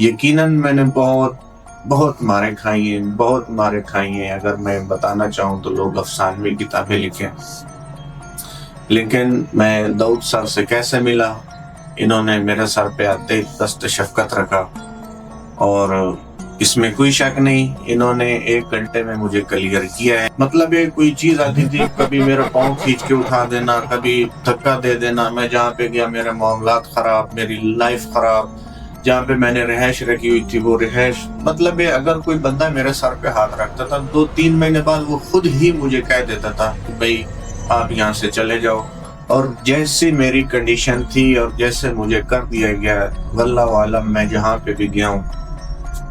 یقیناً میں نے بہت مارے کھائی ہیں. اگر میں بتانا چاہوں تو لوگ افسانوی کتابیں لکھیں، لیکن میں داؤد سر سے کیسے ملا؟ انہوں نے میرے سر پہ آتے ہی دست شفقت رکھا، اور اس میں کوئی شک نہیں، انہوں نے 1 گھنٹے میں مجھے کلیئر کیا ہے. مطلب یہ کوئی چیز آتی تھی، کبھی میرا پاؤں کھینچ کے اٹھا دینا، کبھی دھکا دے دینا، میں جہاں پہ گیا میرے معاملات خراب، میری لائف خراب. جہاں پہ میں نے رہائش رکھی ہوئی تھی وہ رہائش، مطلب یہ اگر کوئی بندہ میرے سر پہ ہاتھ رکھتا تھا 2-3 مہینے بعد وہ خود ہی مجھے کہہ دیتا تھا کہ بھئی آپ یہاں سے چلے جاؤ. اور جیسی میری کنڈیشن تھی اور جیسے مجھے کر دیا گیا، واللہ عالم، میں جہاں پہ بھی گیا ہوں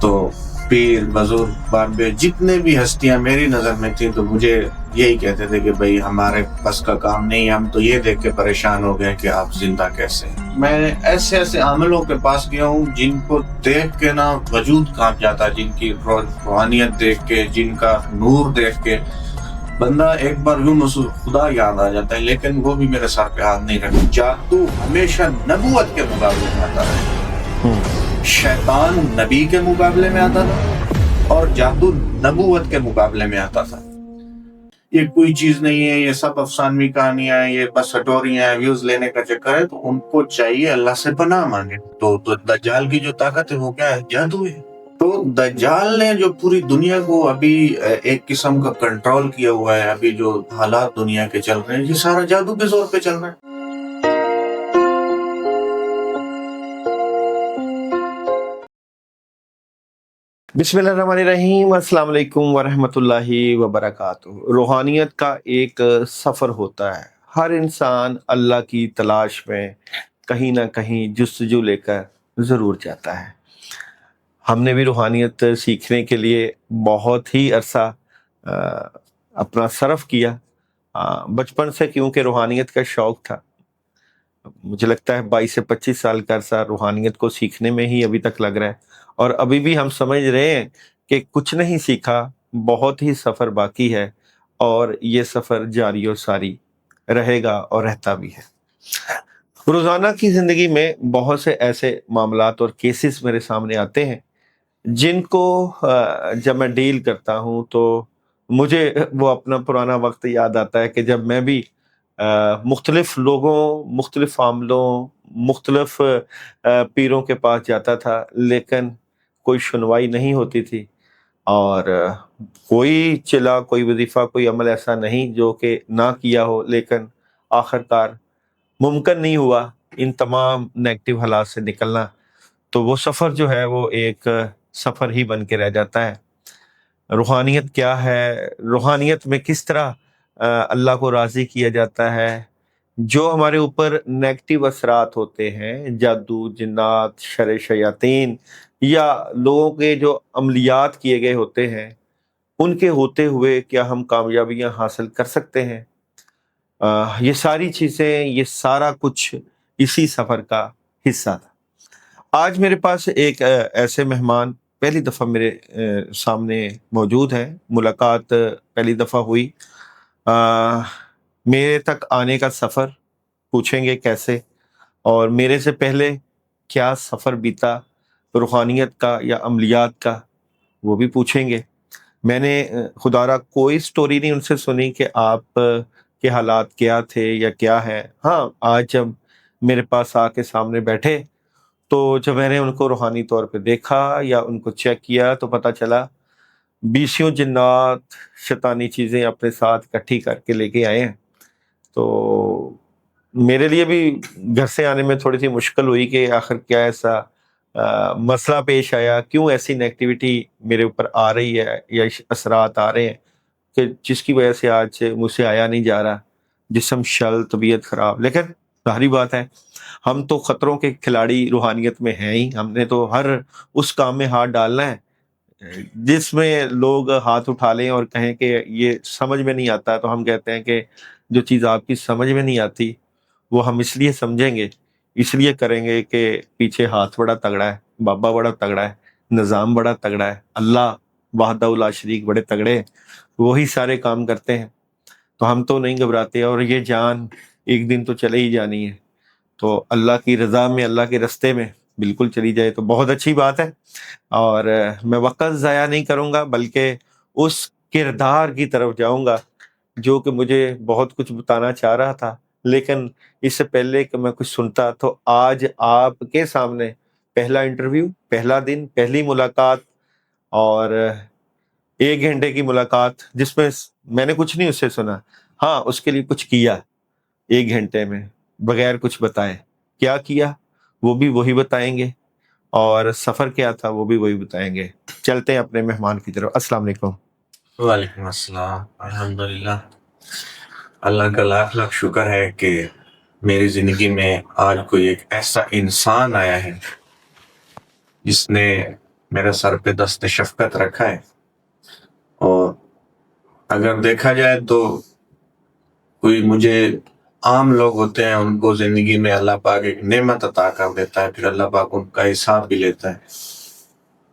تو پیر، بزرگ، بابے، جتنے بھی ہستیاں میری نظر میں تھیں تو مجھے یہی کہتے تھے کہ بھئی ہمارے بس کا کام نہیں، ہم تو یہ دیکھ کے پریشان ہو گئے کہ آپ زندہ کیسے ہیں. میں ایسے عاملوں کے پاس گیا ہوں جن کو دیکھ کے نا وجود کانپ جاتا، جن کی روحانیت دیکھ کے، جن کا نور دیکھ کے بندہ ایک بار یوں محسوس خدا یاد آ جاتا ہے. لیکن وہ بھی میرے سر پہ ہاتھ نہیں رکھا. جادو ہمیشہ نبوت کے مقابلے میں آتا ہے، شیطان نبی کے مقابلے میں آتا تھا اور جادو نبوت کے مقابلے میں آتا تھا. یہ کوئی چیز نہیں ہے، یہ سب افسانوی کہانیاں ہیں، یہ بس ہٹوریاں ہیں، ویوز لینے کا چکر ہے. تو ان کو چاہیے اللہ سے پناہ مانگے. تو دجال کی جو طاقت ہے وہ کیا ہے؟ جادو ہے. تو دجال نے جو پوری دنیا کو ابھی ایک قسم کا کنٹرول کیا ہوا ہے، ابھی جو حالات دنیا کے چل رہے ہیں، یہ سارا جادو کے زور پہ چل رہا ہے. بسم اللہ الرحمن الرحیم. السلام علیکم ورحمۃ اللہ وبرکاتہ. روحانیت کا ایک سفر ہوتا ہے. ہر انسان اللہ کی تلاش میں کہیں نہ کہیں جستجو لے کر ضرور جاتا ہے. ہم نے بھی روحانیت سیکھنے کے لیے بہت ہی عرصہ اپنا صرف کیا. بچپن سے کیونکہ روحانیت کا شوق تھا، مجھے لگتا ہے 22 سے 25 سال کا عرصہ روحانیت کو سیکھنے میں ہی ابھی تک لگ رہا ہے. اور ابھی بھی ہم سمجھ رہے ہیں کہ کچھ نہیں سیکھا، بہت ہی سفر باقی ہے، اور یہ سفر جاری و ساری رہے گا اور رہتا بھی ہے. روزانہ کی زندگی میں بہت سے ایسے معاملات اور کیسز میرے سامنے آتے ہیں جن کو جب میں ڈیل کرتا ہوں تو مجھے وہ اپنا پرانا وقت یاد آتا ہے کہ جب میں بھی مختلف لوگوں، مختلف عاملوں، مختلف پیروں کے پاس جاتا تھا، لیکن کوئی سنوائی نہیں ہوتی تھی، اور کوئی چلا، کوئی وظیفہ، کوئی عمل ایسا نہیں جو کہ نہ کیا ہو، لیکن آخر کار ممکن نہیں ہوا ان تمام نیگیٹو حالات سے نکلنا. تو وہ سفر جو ہے وہ ایک سفر ہی بن کے رہ جاتا ہے. روحانیت کیا ہے؟ روحانیت میں کس طرح اللہ کو راضی کیا جاتا ہے؟ جو ہمارے اوپر نیگیٹو اثرات ہوتے ہیں، جادو، جنات، شر شیاطین، یا لوگوں کے جو عملیات کیے گئے ہوتے ہیں، ان کے ہوتے ہوئے کیا ہم کامیابیاں حاصل کر سکتے ہیں؟ یہ ساری چیزیں، یہ سارا کچھ اسی سفر کا حصہ تھا. آج میرے پاس ایک ایسے مہمان پہلی دفعہ میرے سامنے موجود ہیں. ملاقات پہلی دفعہ ہوئی. میرے تک آنے کا سفر پوچھیں گے کیسے، اور میرے سے پہلے کیا سفر بیتا روحانیت کا یا عملیات کا، وہ بھی پوچھیں گے. میں نے خدا را کوئی سٹوری نہیں ان سے سنی کہ آپ کے حالات کیا تھے یا کیا ہے. ہاں، آج جب میرے پاس آ کے سامنے بیٹھے تو جب میں نے ان کو روحانی طور پہ دیکھا یا ان کو چیک کیا تو پتہ چلا 20 جنات، شیطانی چیزیں اپنے ساتھ اکٹھی کر کے لے کے آئے ہیں. تو میرے لیے بھی گھر سے آنے میں تھوڑی سی مشکل ہوئی کہ آخر کیا ایسا مسئلہ پیش آیا، کیوں ایسی نیگیٹیوٹی میرے اوپر آ رہی ہے یا اثرات آ رہے ہیں کہ جس کی وجہ سے آج مجھ سے آیا نہیں جا رہا. جسم شل، طبیعت خراب. لیکن ظاہری بات ہے، ہم تو خطروں کے کھلاڑی روحانیت میں ہیں ہی. ہم نے تو ہر اس کام میں ہاتھ ڈالنا ہے جس میں لوگ ہاتھ اٹھا لیں اور کہیں کہ یہ سمجھ میں نہیں آتا. تو ہم کہتے ہیں کہ جو چیز آپ کی سمجھ میں نہیں آتی وہ ہم اس لیے سمجھیں گے، اس لیے کریں گے کہ پیچھے ہاتھ بڑا تگڑا ہے، بابا بڑا تگڑا ہے، نظام بڑا تگڑا ہے، اللہ وحدہ لا شریک بڑے تگڑے ہیں، وہی سارے کام کرتے ہیں. تو ہم تو نہیں گھبراتے، اور یہ جان ایک دن تو چلے ہی جانی ہے. تو اللہ کی رضا میں، اللہ کے رستے میں بالکل چلی جائے تو بہت اچھی بات ہے، اور میں وقت ضائع نہیں کروں گا بلکہ اس کردار کی طرف جاؤں گا جو کہ مجھے بہت کچھ بتانا چاہ رہا تھا، لیکن اس سے پہلے کہ میں کچھ سنتا تو آج آپ کے سامنے پہلا انٹرویو، پہلا دن، پہلی ملاقات، اور 1 گھنٹے کی ملاقات جس میں میں نے کچھ نہیں اس سے سنا، ہاں اس کے لیے کچھ کیا 1 گھنٹے میں بغیر کچھ بتائے، کیا کیا وہ بھی وہی بتائیں گے، اور سفر کیا تھا وہ بھی وہی بتائیں گے۔ چلتے ہیں اپنے مہمان کی طرف۔ السلام علیکم۔ وعلیکم السلام۔ الحمدللہ، اللہ کا لاکھ لاکھ شکر ہے کہ میری زندگی میں آج کوئی ایک ایسا انسان آیا ہے جس نے میرے سر پہ دست شفقت رکھا ہے، اور اگر دیکھا جائے تو کوئی مجھے عام لوگ ہوتے ہیں ان کو زندگی میں اللہ پاک ایک نعمت عطا کر دیتا ہے، پھر اللہ پاک ان کا حساب بھی لیتا ہے،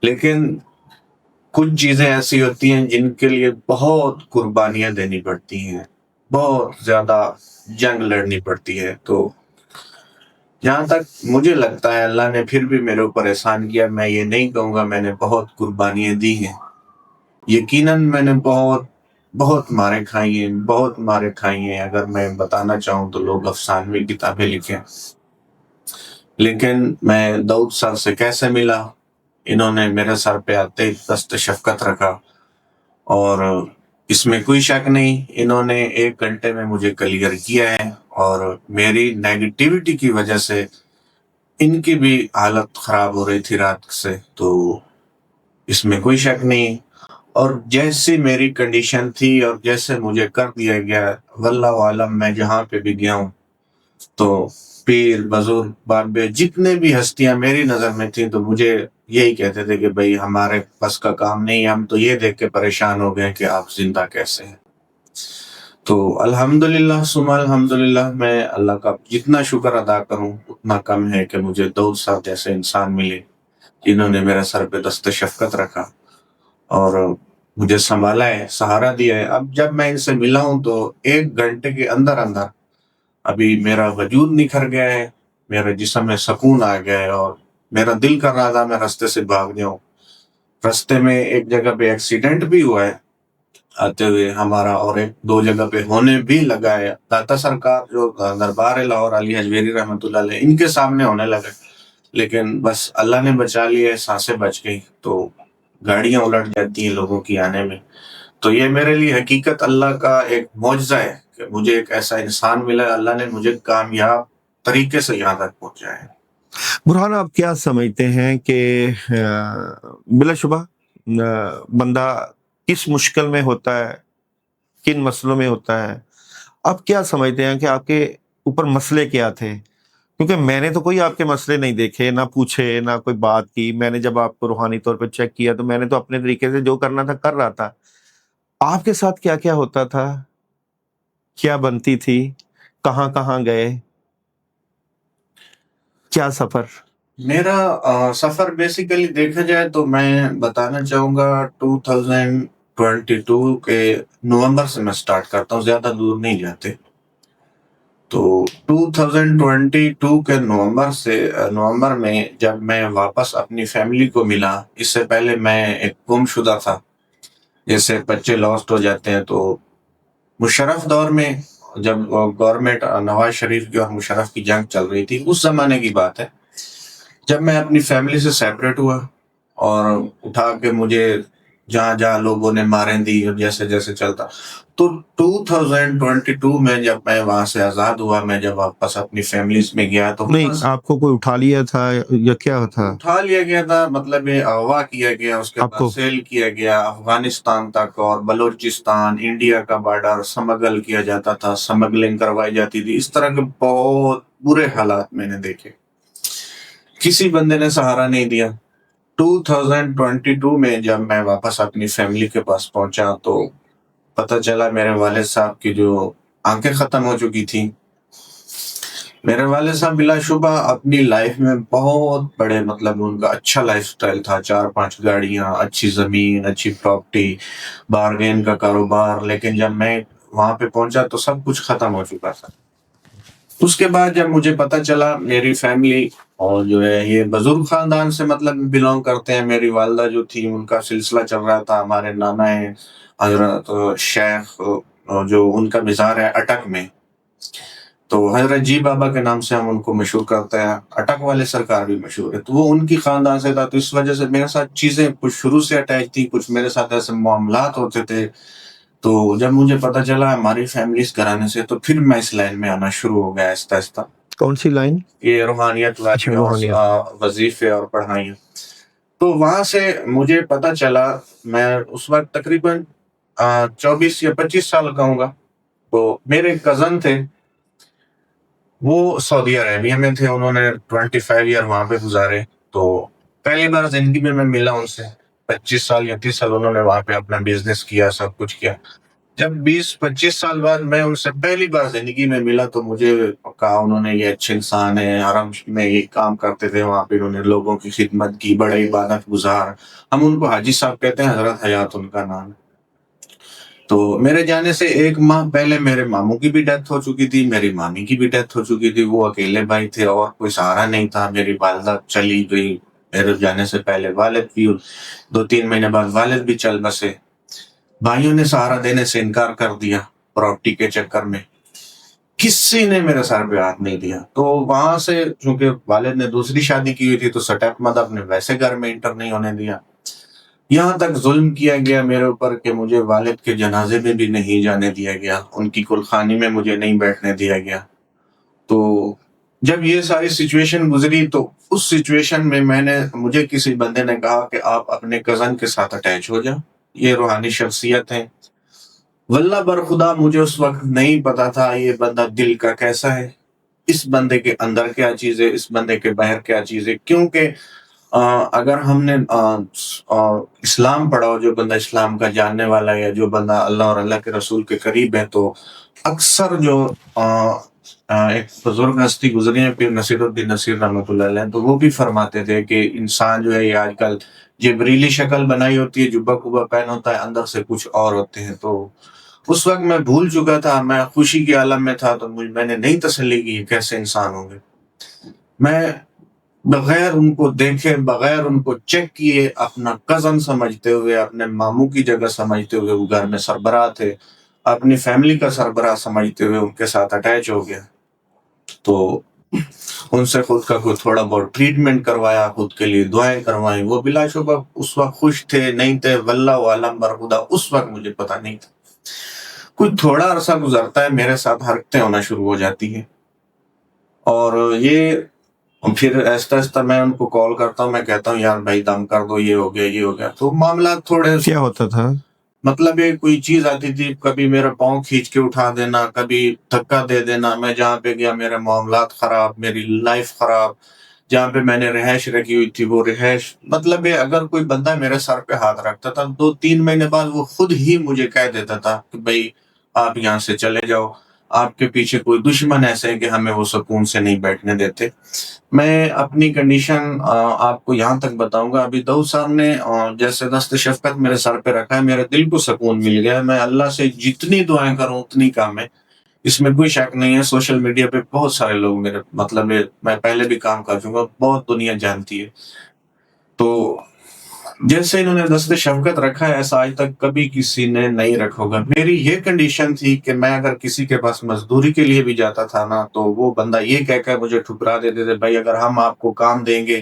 لیکن کچھ چیزیں ایسی ہوتی ہیں جن کے لیے بہت قربانیاں دینی پڑتی ہیں، بہت زیادہ جنگ لڑنی پڑتی ہے۔ تو جہاں تک مجھے لگتا ہے اللہ نے پھر بھی میرے اوپر احسان کیا، میں یہ نہیں کہوں گا میں نے بہت قربانیاں دی ہیں، یقیناً میں نے بہت مارے کھائی ہیں، اگر میں بتانا چاہوں تو لوگ افسانوی کتابیں لکھیں، لیکن میں داؤد سر سے کیسے ملا، انہوں نے میرے سر پہ آتے ہی دست شفقت رکھا، اور اس میں کوئی شک نہیں، انہوں نے 1 گھنٹے میں مجھے کلیئر کیا ہے، اور میری نیگیٹیوٹی کی وجہ سے ان کی بھی حالت خراب ہو رہی تھی رات سے، تو اس میں کوئی شک نہیں، اور جیسی میری کنڈیشن تھی اور جیسے مجھے کر دیا گیا، واللہ عالم میں جہاں پہ بھی گیا ہوں تو پیر، بزرگ، بابے، جتنے بھی ہستیاں میری نظر میں تھیں تو مجھے یہی کہتے تھے کہ بھائی ہمارے بس کا کام نہیں، ہم تو یہ دیکھ کے پریشان ہو گئے کہ آپ زندہ کیسے ہیں۔ تو الحمدللہ ثم الحمدللہ، میں اللہ کا جتنا شکر ادا کروں اتنا کم ہے کہ مجھے داؤد صاحب جیسے انسان ملے جنہوں نے میرے سر پہ دست شفقت رکھا اور مجھے سنبھالا ہے، سہارا دیا ہے۔ اب جب میں ان سے ملا ہوں تو 1 گھنٹے کے اندر ابھی میرا وجود نکھر گیا ہے، میرے جسم میں سکون آ گیا ہے، اور میرا دل کر رہا تھا میں رستے سے بھاگ جاؤں۔ رستے میں ایک جگہ پہ ایکسیڈنٹ بھی ہوا ہے آتے ہوئے ہمارا، اور 1-2 جگہ پہ ہونے بھی لگا ہے، داتا سرکار جو دربار لاہور علی حجویری رحمۃ اللہ علیہ ان کے سامنے ہونے لگا، لیکن بس اللہ نے بچا لیا ہے، سانسیں بچ گئی، تو گاڑیاں الٹ جاتی ہیں لوگوں کی آنے میں۔ تو یہ میرے لیے حقیقت اللہ کا ایک معجزہ ہے کہ مجھے ایک ایسا انسان ملا، اللہ نے مجھے کامیاب طریقے سے یہاں تک پہنچایا ہے۔ برہان، آپ کیا سمجھتے ہیں کہ بلا شبہ بندہ کس مشکل میں ہوتا ہے، کن مسئلوں میں ہوتا ہے؟ آپ کیا سمجھتے ہیں کہ آپ کے اوپر مسئلے کیا تھے؟ کیونکہ میں نے تو کوئی آپ کے مسئلے نہیں دیکھے، نہ پوچھے، نہ کوئی بات کی۔ میں نے جب آپ کو روحانی طور پہ چیک کیا تو میں نے تو اپنے طریقے سے جو کرنا تھا کر رہا تھا۔ آپ کے ساتھ کیا کیا ہوتا تھا، کیا بنتی تھی، کہاں کہاں گئے، کیا سفر؟ میرا سفر بیسیکلی دیکھا جائے تو میں بتانا چاہوں گا 2022 کے نومبر سے میں سٹارٹ کرتا ہوں، زیادہ دور نہیں جاتے۔ تو 2022 کے نومبر میں جب میں واپس اپنی فیملی کو ملا، اس سے پہلے میں ایک گم شدہ تھا، جیسے بچے لاسٹ ہو جاتے ہیں۔ تو مشرف دور میں جب گورنمنٹ نواز شریف کی اور مشرف کی جنگ چل رہی تھی، اس زمانے کی بات ہے، جب میں اپنی فیملی سے سیپریٹ ہوا اور اٹھا کے مجھے جہاں جہاں لوگوں نے ماریں دی اور جیسے جیسے چلتا، تو 2022 میں جب میں وہاں سے آزاد ہوا، میں جب واپس اپنی فیملیز میں گیا تو نہیں، آپ کو کوئی اٹھا لیا تھا یا کیا تھا؟ اٹھا لیا گیا تھا، مطلب یہ اغوا کیا گیا، اس کے آپ بعد کو سیل کیا گیا افغانستان تک، اور بلوچستان، انڈیا کا بارڈر سمگل کیا جاتا تھا، سمگلنگ کروائی جاتی تھی، اس طرح کے بہت برے حالات میں نے دیکھے، کسی بندے نے سہارا نہیں دیا۔ 2022 میں جب میں واپس اپنی فیملی کے پاس پہنچا تو پتہ چلا میرے والد صاحب کی جو آنکھیں ختم ہو چکی تھی۔ میرے والد صاحب بلا شبہ اپنی لائف میں بہت بڑے، مطلب ان کا اچھا لائف سٹائل تھا، 4-5 گاڑیاں، اچھی زمین، اچھی پراپرٹی، بارگین کا کاروبار، لیکن جب میں وہاں پہ پہنچا تو سب کچھ ختم ہو چکا تھا۔ اس کے بعد جب مجھے پتہ چلا میری فیملی اور جو ہے یہ بزرگ خاندان سے مطلب بلونگ کرتے ہیں، میری والدہ جو تھی ان کا سلسلہ چل رہا تھا، ہمارے نانا ہیں حضرت شیخ جو ان کا مزار ہے اٹک میں، تو حضرت جی بابا کے نام سے ہم ان کو مشہور کرتے ہیں، اٹک والے سرکار بھی مشہور ہے، تو وہ ان کی خاندان سے تھا، تو اس وجہ سے میرے ساتھ چیزیں کچھ شروع سے اٹیچ تھی، کچھ میرے ساتھ ایسے معاملات ہوتے تھے. تو جب مجھے پتہ چلا ہماری فیملی اس گھرانے سے، تو پھر میں اس لائن میں آنا شروع ہو گیا آہستہ آہستہ. کون سی لائن؟ یہ روحانیت والی اچھا، اور روحانیت. وظیفے اور پڑھائیاں. تو وہاں سے مجھے پتہ چلا، میں اس وقت تقریباً 24 یا 25 سال کا ہوں گا. تو میرے کزن تھے، وہ سعودی عربیہ میں تھے، انہوں نے 25 ایئر وہاں پہ گزارے. تو پہلی بار زندگی میں ملا ان سے. 25 سال یا 30 سال انہوں نے وہاں پہ اپنا بزنس کیا، سب کچھ کیا. جب 20-25 سال بعد میں ان سے پہلی بار زندگی میں ملا، تو مجھے کہا انہوں نے یہ اچھے انسان ہیں، حرم میں یہ کام کرتے تھے، وہاں پہ انہوں نے لوگوں کی خدمت کی، بڑے عبادت گزار. ہم ان کو حاجی صاحب کہتے ہیں، حضرت حیات ان کا نام ہے. تو میرے جانے سے 1 ماہ پہلے میرے ماموں کی بھی ڈیتھ ہو چکی تھی، میری مامی کی بھی ڈیتھ ہو چکی تھی. وہ اکیلے بھائی تھے اور کوئی سہارا نہیں تھا. میری والدہ چلی گئی میرے جانے سے پہلے، والد بھی 2-3 مہینے بعد والد بھی چل بسے. بھائیوں نے سہارا دینے سے انکار کر دیا پراپرٹی کے چکر میں، کسی نے میرے سر پہ ہاتھ نہیں دیا. تو وہاں سے چونکہ والد نے دوسری شادی کی ہوئی تھی، تو سٹیپ مدر نے ویسے گھر میں انٹر نہیں ہونے دیا. یہاں تک ظلم کیا گیا میرے اوپر کہ مجھے والد کے جنازے میں بھی نہیں جانے دیا گیا، ان کی کلخانی میں مجھے نہیں بیٹھنے دیا گیا. تو جب یہ ساری سچویشن گزری، تو اس سچویشن میں مجھے کسی بندے نے کہا کہ آپ اپنے کزن کے ساتھ اٹیچ ہو جاؤ، یہ روحانی شخصیت ہے. واللہ برخدا مجھے اس وقت نہیں پتا تھا یہ بندہ دل کا کیسا ہے، اس بندے کے اندر کیا چیز ہے، اس بندے کے باہر کیا چیز ہے. کیونکہ اگر ہم نے اسلام پڑھا ہو، جو بندہ اسلام کا جاننے والا ہے، یا جو بندہ اللہ اور اللہ کے رسول کے قریب ہے، تو اکثر جو ایک بزرگ ہستی گزری ہیں، پھر نصیر الدین نصیر رحمۃ اللہ علیہ، تو وہ بھی فرماتے تھے کہ انسان جو ہے یہ آج کل جبریلی شکل بنائی ہوتی ہے، جبہ کبہ پہن ہوتا ہے، اندر سے کچھ اور ہوتے ہیں. تو اس وقت میں بھول چکا تھا، میں خوشی کے عالم میں تھا، تو میں نے نہیں تسلی کی کیسے انسان ہوں گے. میں بغیر ان کو دیکھے، بغیر ان کو چیک کیے، اپنا کزن سمجھتے ہوئے، اپنے ماموں کی جگہ سمجھتے ہوئے، وہ گھر میں سربراہ تھے، اپنی فیملی کا سربراہ سمجھتے ہوئے ان کے ساتھ اٹیچ ہو گیا. تو ان سے خود کا کوئی تھوڑا بہت ٹریٹمنٹ کروایا، خود کے لیے دعائیں کروائیں. وہ بلا شبہ اس وقت خوش تھے نہیں تھے، واللہ عالم برخدا اس وقت مجھے پتہ نہیں تھا. کچھ تھوڑا عرصہ گزرتا ہے، میرے ساتھ حرکتیں ہونا شروع ہو جاتی ہیں، اور یہ پھر آہستہ آہستہ میں ان کو کال کرتا ہوں، میں کہتا ہوں یار بھائی دم کر دو، یہ ہو گیا یہ ہو گیا. تو معاملات تھوڑے، کیا ہوتا تھا؟ مطلب یہ کوئی چیز آتی تھی، کبھی میرا پاؤں کھینچ کے اٹھا دینا، کبھی دھکا دے دینا. میں جہاں پہ گیا میرے معاملات خراب، میری لائف خراب. جہاں پہ میں نے رہائش رکھی ہوئی تھی وہ رہائش، مطلب یہ اگر کوئی بندہ میرے سر پہ ہاتھ رکھتا تھا، 2-3 مہینے بعد وہ خود ہی مجھے کہہ دیتا تھا کہ بھائی آپ یہاں سے چلے جاؤ، آپ کے پیچھے کوئی دشمن ایسے ہے کہ ہمیں وہ سکون سے نہیں بیٹھنے دیتے. میں اپنی کنڈیشن آپ کو یہاں تک بتاؤں گا. ابھی داؤد صاحب نے جیسے دست شفقت میرے سر پہ رکھا ہے، میرے دل کو سکون مل گیا. میں اللہ سے جتنی دعائیں کروں اتنی کم ہے، اس میں کوئی شک نہیں ہے. سوشل میڈیا پہ بہت سارے لوگ میرے مطلب میں پہلے بھی کام کر چکا، بہت دنیا جانتی ہے. تو جیسے انہوں نے دست شفقت رکھا ہے، ایسا آج تک کبھی کسی نے نہیں رکھا ہوگا. میری یہ کنڈیشن تھی کہ میں اگر کسی کے پاس مزدوری کے لیے بھی جاتا تھا نا، تو وہ بندہ یہ کہہ کر مجھے ٹھکرا دیتے تھے، بھائی اگر ہم آپ کو کام دیں گے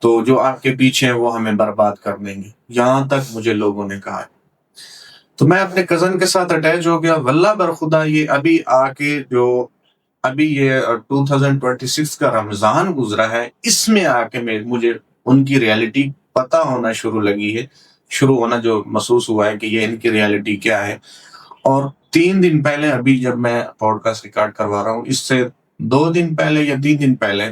تو جو آپ کے پیچھے ہیں وہ ہمیں برباد کر دیں گے. یہاں تک مجھے لوگوں نے کہا. تو میں اپنے کزن کے ساتھ اٹیچ ہو گیا. واللہ برخدا یہ ابھی آ کے جو ابھی یہ 2026 کا رمضان گزرا ہے، اس میں آ کے مجھے ان کی ریالٹی پتہ ہونا شروع ہونا جو محسوس ہوا ہے کہ یہ ان کی ریالٹی کیا ہے. اور 3 دن پہلے، ابھی جب میں پوڈ کاسٹ ریکارڈ کروا رہا ہوں، اس سے 2 دن پہلے یا 3 دن پہلے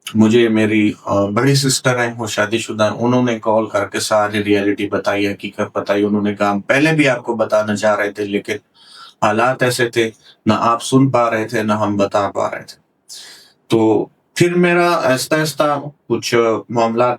مجھے میری بڑی سسٹر ہیں، وہ شادی شدہ ہیں، انہوں نے کال کر کے ساری ریالٹی بتائی، حقیقت بتائی. انہوں نے کہا ہم پہلے بھی آپ کو بتانا چاہ رہے تھے، لیکن حالات ایسے تھے، نہ آپ سن پا رہے تھے، نہ ہم بتا پا رہے تھے. تو پھر میرا آہستہ آہستہ کچھ معاملات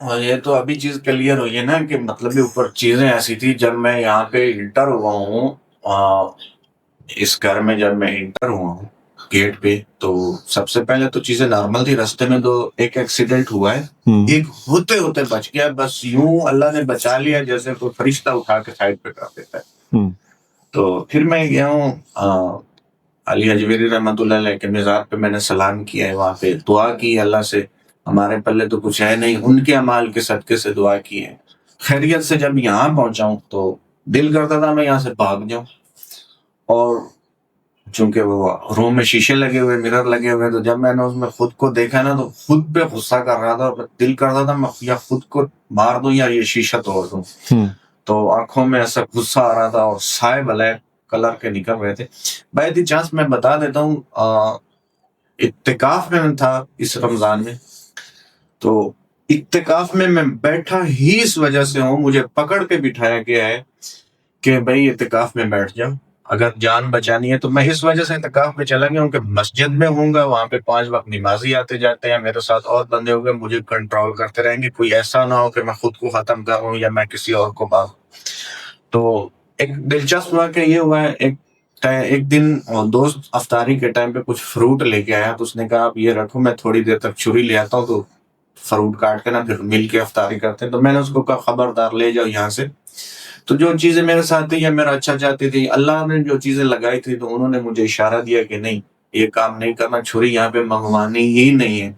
اور یہ تو ابھی چیز کلیئر ہوئی ہے نا کہ مطلب اوپر چیزیں ایسی تھی. جب میں یہاں پہ انٹر ہوا ہوں اس گھر میں، جب میں انٹر ہوا ہوں گیٹ پہ، تو سب سے پہلے تو چیزیں نارمل تھی. رستے میں تو ایک ایکسیڈنٹ ہوا ہے، ایک ہوتے ہوتے بچ گیا، بس یوں اللہ نے بچا لیا جیسے کوئی فرشتہ اٹھا کے سائڈ پہ کر دیتا ہے. تو پھر میں گیا ہوں علی حجویری رحمۃ اللہ علیہ کے مزار پہ، میں نے سلام کیا ہے، وہاں پہ دعا کی اللہ سے. ہمارے پلے تو کچھ ہے نہیں، ان کے اعمال کے صدقے سے دعا کی ہے. خیریت سے جب یہاں پہنچا ہوں تو دل کرتا تھا میں یہاں سے بھاگ جاؤں، اور چونکہ وہ روم میں شیشے لگے ہوئے، مرر لگے ہوئے، تو جب میں نے اس میں خود کو دیکھا نا تو خود پہ غصہ کر رہا تھا، اور دل کرتا تھا میں یا خود کو مار دوں یا یہ شیشہ توڑ دوں. تو آنکھوں میں ایسا غصہ آ رہا تھا، اور سائے بلیک کلر کے نکل رہے تھے. بائی دی چانس میں بتا دیتا ہوں، اعتکاف میں تھا اس رمضان میں. تو اعتکاف میں بیٹھا ہی اس وجہ سے ہوں، مجھے پکڑ کے بٹھایا گیا ہے کہ بھائی اعتکاف میں بیٹھ جاؤ، اگر جان بچانی ہے تو. میں اس وجہ سے اعتکاف میں چلا گیا ہوں کہ مسجد میں ہوں گا، وہاں پہ 5 وقت نمازی آتے جاتے ہیں، میرے ساتھ اور بندے ہوں گے، مجھے کنٹرول کرتے رہیں گے، کوئی ایسا نہ ہو کہ میں خود کو ختم کروں یا میں کسی اور کو باغ. تو ایک دلچسپ واقعہ یہ ہوا ہے، ایک دن دوست افطاری کے ٹائم پہ کچھ فروٹ لے کے آیا، تو اس نے کہا آپ یہ رکھو، میں تھوڑی دیر تک چھری لے آتا ہوں، تو فروٹ کاٹ کے نا پھر مل کے افطاری کرتے ہیں. تو میں نے اس کو کہا خبردار لے جاؤ یہاں سے. تو جو چیزیں میرے ساتھ تھی یا میرا اچھا چاہتی تھی، اللہ نے جو چیزیں لگائی تھی تو انہوں نے مجھے اشارہ دیا کہ نہیں، یہ کام نہیں کرنا، چھری یہاں پہ منگوانی ہی نہیں ہے.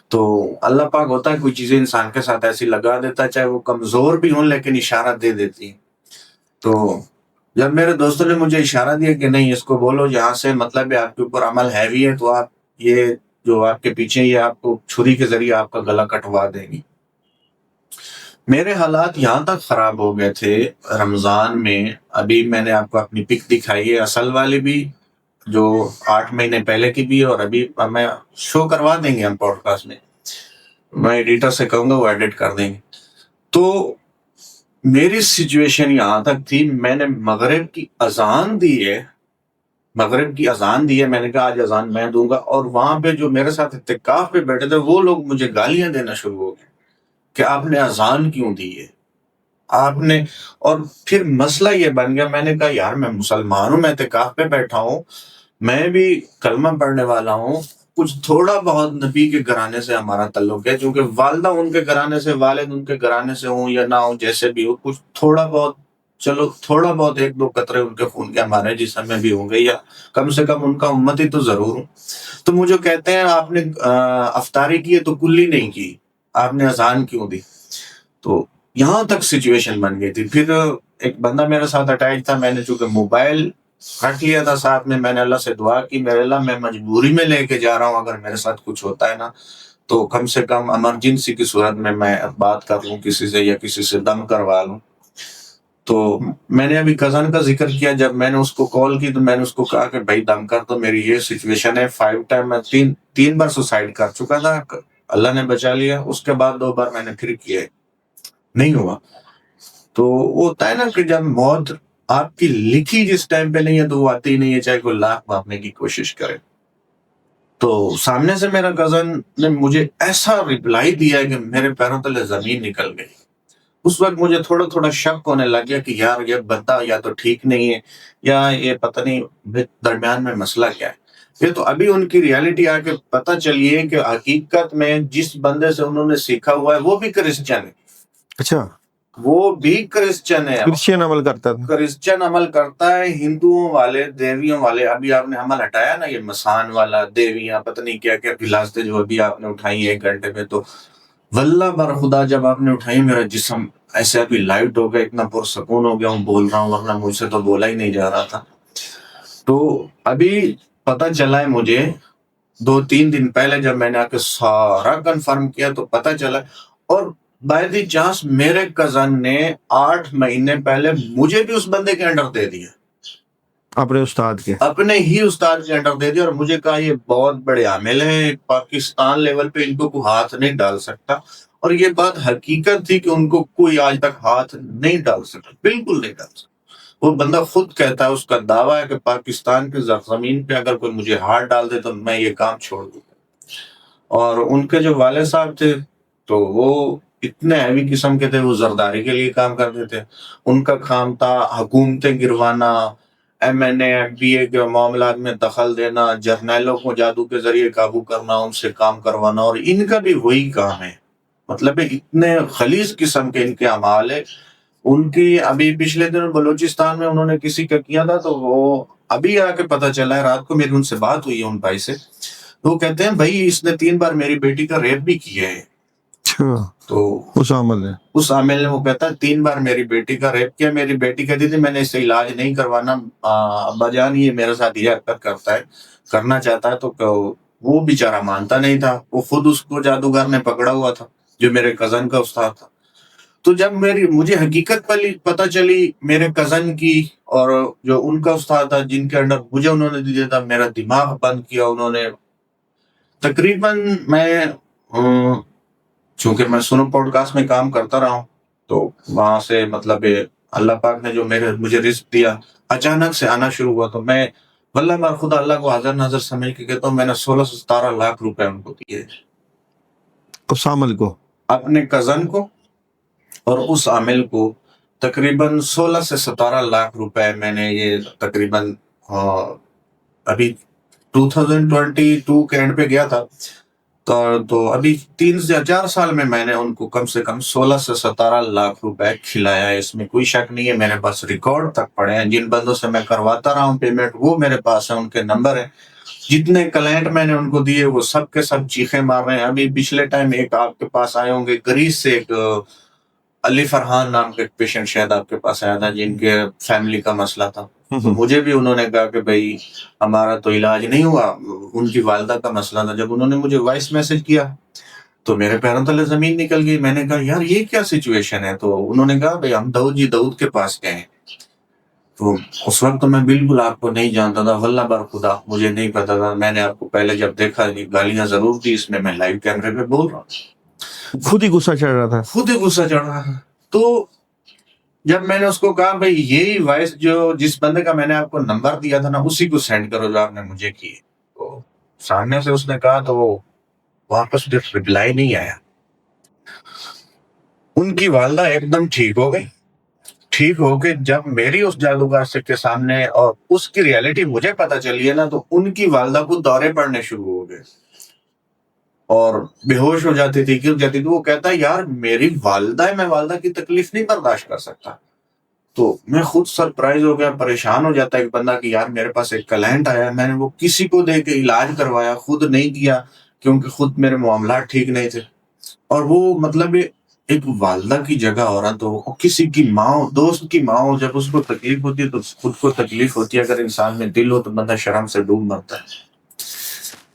تو اللہ پاک ہوتا ہے کوئی چیزیں انسان کے ساتھ ایسی لگا دیتا ہے، چاہے وہ کمزور بھی ہوں لیکن اشارہ دے دیتی ہے. تو جب میرے دوستوں نے مجھے اشارہ دیا کہ نہیں اس کو بولو یہاں سے، مطلب آپ کے اوپر عمل ہیوی ہے، تو آپ یہ جو آپ کے پیچھے یہ آپ کو چھری کے ذریعے آپ کا گلا کٹوا دیں گی. میرے حالات یہاں تک خراب ہو گئے تھے رمضان میں. ابھی میں نے آپ کو اپنی پک دکھائی ہے، اصل والی بھی جو 8 مہینے پہلے کی بھی، اور ابھی میں شو کروا دیں گے ہم پوڈ کاسٹ میں، میں ایڈیٹر سے کہوں گا وہ ایڈٹ کر دیں گے. تو میری سچویشن یہاں تک تھی، میں نے مغرب کی اذان دی ہے، میں نے کہا آج اذان میں دوں گا، اور وہاں پہ جو میرے ساتھ اعتکاف پہ بیٹھے تھے وہ لوگ مجھے گالیاں دینا شروع ہو گئے کہ آپ نے اذان کیوں دی ہے، آپ نے. اور پھر مسئلہ یہ بن گیا، میں نے کہا یار میں مسلمان ہوں، میں اعتکاف پہ بیٹھا ہوں، میں بھی کلمہ پڑھنے والا ہوں، کچھ تھوڑا بہت نبی کے گھرانے سے ہمارا تعلق ہے، چونکہ والدہ ان کے گھرانے سے، والد ان کے گھرانے سے ہوں یا نہ ہوں، جیسے بھی ہو، کچھ تھوڑا بہت، چلو تھوڑا بہت 1-2 قطرے ان کے خون کے ہمارے جسم میں بھی ہوں گے، یا کم سے کم ان کا امتی تو ضرور ہوں. تو مجھے کہتے ہیں آپ نے افطاری کی ہے تو کلی نہیں کی، آپ نے اذان کیوں دی. تو یہاں تک سچویشن بن گئی تھی. پھر ایک بندہ میرے ساتھ اٹیچ تھا، میں نے چونکہ موبائل رکھ لیا تھا ساتھ میں، میں نے اللہ سے دعا کی میرے اللہ میں مجبوری میں لے کے جا رہا ہوں، اگر میرے ساتھ کچھ ہوتا ہے نا تو کم سے کم ایمرجنسی کی صورت میں بات کر لوں کسی سے، یا کسی سے دم کروا لوں. تو میں نے ابھی کزن کا ذکر کیا، جب میں نے اس کو کال کی تو میں نے اس کو کہا کہ بھائی دم کر، تو میری یہ سچویشن ہے، 5 ٹائم میں 3 بار سوسائڈ کر چکا تھا، اللہ نے بچا لیا. اس کے بعد 2 بار میں نے پھر کیا، نہیں ہوا. تو وہ ہوتا ہے نا کہ جب موت آپ کی لکھی جس ٹائم پہ نہیں ہے تو وہ آتی ہی نہیں ہے، چاہے کوئی لاکھ ماپنے کی کوشش کرے. تو سامنے سے میرا کزن نے مجھے ایسا ریپلائی دیا کہ میرے پیروں تلے زمین نکل گئی. اس وقت مجھے تھوڑا تھوڑا شک ہونے لگ گیا کہ یار یہ بندہ یا تو ٹھیک نہیں ہے، یا یہ پتہ نہیں درمیان میں مسئلہ کیا ہے. یہ تو ابھی ان کی ریالٹی آ کے پتہ چلیے کہ حقیقت میں جس بندے سے انہوں نے سیکھا ہوا ہے وہ بھی کرسچن ہے. اچھا، وہ بھی کرسچن ہے، کرسچین عمل کرتا تھا. کرسچن عمل کرتا ہے. ہندوؤں والے، دیویوں والے، ابھی آپ نے عمل ہٹایا نا، یہ مسان والا، دیویاں، پتہ نہیں کیا کیا گلاستے جو ابھی آپ نے اٹھائی 1 گھنٹے میں، تو واللہ بر خدا جب آپ نے اٹھائی میرا جسم ایسے ابھی لائٹ ہو گیا، اتنا پرسکون ہو گیا ہوں، بول رہا ہوں، ورنہ مجھ سے تو بولا ہی نہیں جا رہا تھا. تو ابھی پتہ چلا ہے مجھے 2-3 دن پہلے جب میں نے آ کے سارا کنفرم کیا تو پتہ چلا. اور بائی دی چانس میرے کزن نے 8 مہینے پہلے مجھے بھی اس بندے کے انڈر دے دیا، اپنے استاد کے، اپنے ہی استاد کے انڈر دے دیا، اور مجھے کہا یہ بہت بڑے عامل ہیں، پاکستان لیول پہ ان کو کوئی ہاتھ نہیں ڈال سکتا. اور یہ بات حقیقت تھی کہ ان کو کوئی آج تک ہاتھ نہیں ڈال سکتا، بالکل نہیں ڈال سکتا. وہ بندہ خود کہتا ہے، اس کا دعویٰ ہے کہ پاکستان کی زمین پہ اگر کوئی مجھے ہاتھ ڈال دے تو میں یہ کام چھوڑ دوں. اور ان کے جو والد صاحب تھے تو وہ اتنے ہیوی قسم کے تھے، وہ زرداری کے لیے کام کرتے تھے. ان کا کام تھا حکومتیں گروانا، MNA MPA کے معاملات میں دخل دینا، جرنیلوں کو جادو کے ذریعے قابو کرنا، ان سے کام کروانا. اور ان کا بھی وہی کام ہے. مطلب اتنے خلیص قسم کے ان کے اعمال ہے. ان کی ابھی پچھلے دن بلوچستان میں انہوں نے کسی کا کیا تھا، تو وہ ابھی آ کے پتہ چلا ہے، رات کو میری ان سے بات ہوئی ہے ان بھائی سے. تو وہ کہتے ہیں بھائی اس نے 3 بار میری بیٹی کا ریپ بھی کیا ہے. تو اس عامل نے وہ کہتا ہے 3 بار میری بیٹی کا ریپ کیا. میری بیٹی کہتی تھی میں نے اس سے علاج نہیں کروانا ابا جان، یہ میرے ساتھ یہ حرکت کرتا ہے، کرنا چاہتا ہے. تو وہ بیچارہ مانتا نہیں تھا. وہ خود اس کو جادوگر نے پکڑا ہوا تھا جو میرے کزن کا استاد تھا. تو جب مجھے حقیقت پتہ چلی میرے کزن کی اور جو ان کا استاد تھا جن کے انڈر مجھے انہوں نے دیا تھا، میرا دماغ بند کیا انہوں نے. تقریباً میں چونکہ میں سنو پوڈ کاسٹ میں کام کرتا رہا ہوں، تو وہاں سے مطلب اللہ پاک نے جو مجھے رزق دیا اچانک سے آنا شروع ہوا. تو میں واللہ میں خدا اللہ کو حاضر ناظر سمجھ کے کہتا ہوں میں نے 16 سے 17 لاکھ روپے ان کو دیے، اس عامل کو، اپنے کزن کو اور اس عامل کو. تقریباً 16 سے 17 لاکھ روپے میں نے یہ تقریباً ابھی 2022 کے اینڈ پہ گیا تھا. تو ابھی 3 سے 4 سال میں نے ان کو کم سے کم 16 سے 17 لاکھ روپے کھلایا ہے. اس میں کوئی شک نہیں ہے. میرے پاس ریکارڈ تک پڑے ہیں. جن بندوں سے میں کرواتا رہا ہوں پیمنٹ وہ میرے پاس ہیں، ان کے نمبر ہیں. جتنے کلائنٹ میں نے ان کو دیے وہ سب کے سب چیخیں مار رہے ہیں. ابھی پچھلے ٹائم ایک آپ کے پاس آئے ہوں گے گریس سے، ایک علی فرحان نام کے پیشنٹ شاید آپ کے پاس آیا تھا جن کے فیملی کا مسئلہ تھا. تو مجھے بھی انہوں نے کہا کہ بھائی ہمارا تو علاج نہیں ہوا، ان کی والدہ کا مسئلہ تھا. جب انہوں نے مجھے وائس میسج کیا تو میرے پیروں تلے زمین نکل گئی. میں نے کہا یار یہ کیا سچویشن ہے؟ تو انہوں نے کہا بھائی ہم داؤد کے پاس گئے. تو اس وقت تو میں بالکل آپ کو نہیں جانتا تھا، واللہ بر خدا مجھے نہیں پتا تھا. میں نے آپ کو پہلے جب دیکھا گالیاں ضرور دی، اس میں لائیو کیمرے پہ بول رہا ہوں. خود ہی غصہ چڑھ رہا تھا. تو جب میں نے اس کو کہا بھائی یہی وائس جس بندے کا میں نے آپ کو نمبر دیا تھا نا اسی کو سینڈ کرو جو آپ نے مجھے کی. تو سامنے سے اس نے کہا تو وہ واپس ریپلائی نہیں آیا. ان کی والدہ ایک دم ٹھیک ہو گئی جب میری اس جادوگر سے کے سامنے اور اس کی ریالٹی مجھے پتا چلی ہے نا، تو ان کی والدہ کو دورے پڑنے شروع ہو گئے اور بے ہوش ہو جاتی تھی، گر جاتی تھی. وہ کہتا ہے یار میری والدہ ہے، میں والدہ کی تکلیف نہیں برداشت کر سکتا. تو میں خود سرپرائز ہو گیا، پریشان ہو جاتا ہے ایک بندہ کہ یار میرے پاس ایک کلائنٹ آیا، میں نے وہ کسی کو دے کے علاج کروایا، خود نہیں کیا کیونکہ خود میرے معاملات ٹھیک نہیں تھے. اور وہ مطلب ایک والدہ کی جگہ ہو رہا، تو کسی کی ماں، دوست کی ماں ہو، جب اس کو تکلیف ہوتی ہے تو خود کو تکلیف ہوتی ہے. اگر انسان میں دل ہو تو بندہ شرم سے ڈوب مرتا ہے.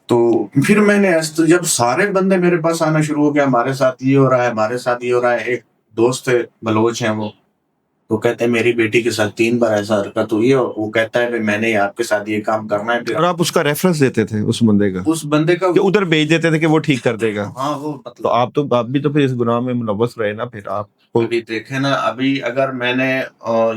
تو پھر میں نے جب سارے بندے میرے پاس آنا شروع ہو گیا، ہمارے ساتھ یہ ہو رہا ہے، ہمارے ساتھ یہ ہو رہا ہے. ایک دوست ہے بلوچ ہیں، وہ تو کہتے ہیں میری بیٹی کے ساتھ 3 بار ایسا حرکت ہوئی ہے. وہ کہتا ہے میں نے آپ کے ساتھ یہ کام کرنا ہے. اور آپ اس کا ریفرنس دیتے تھے اس بندے کا کہ ادھر بھیج دیتے تھے کہ وہ ٹھیک کر دے گا. ہاں وہ تو آپ بھی تو پھر اس گناہ میں ملوث رہے نا. پھر آپ ابھی دیکھیں نا، ابھی اگر میں نے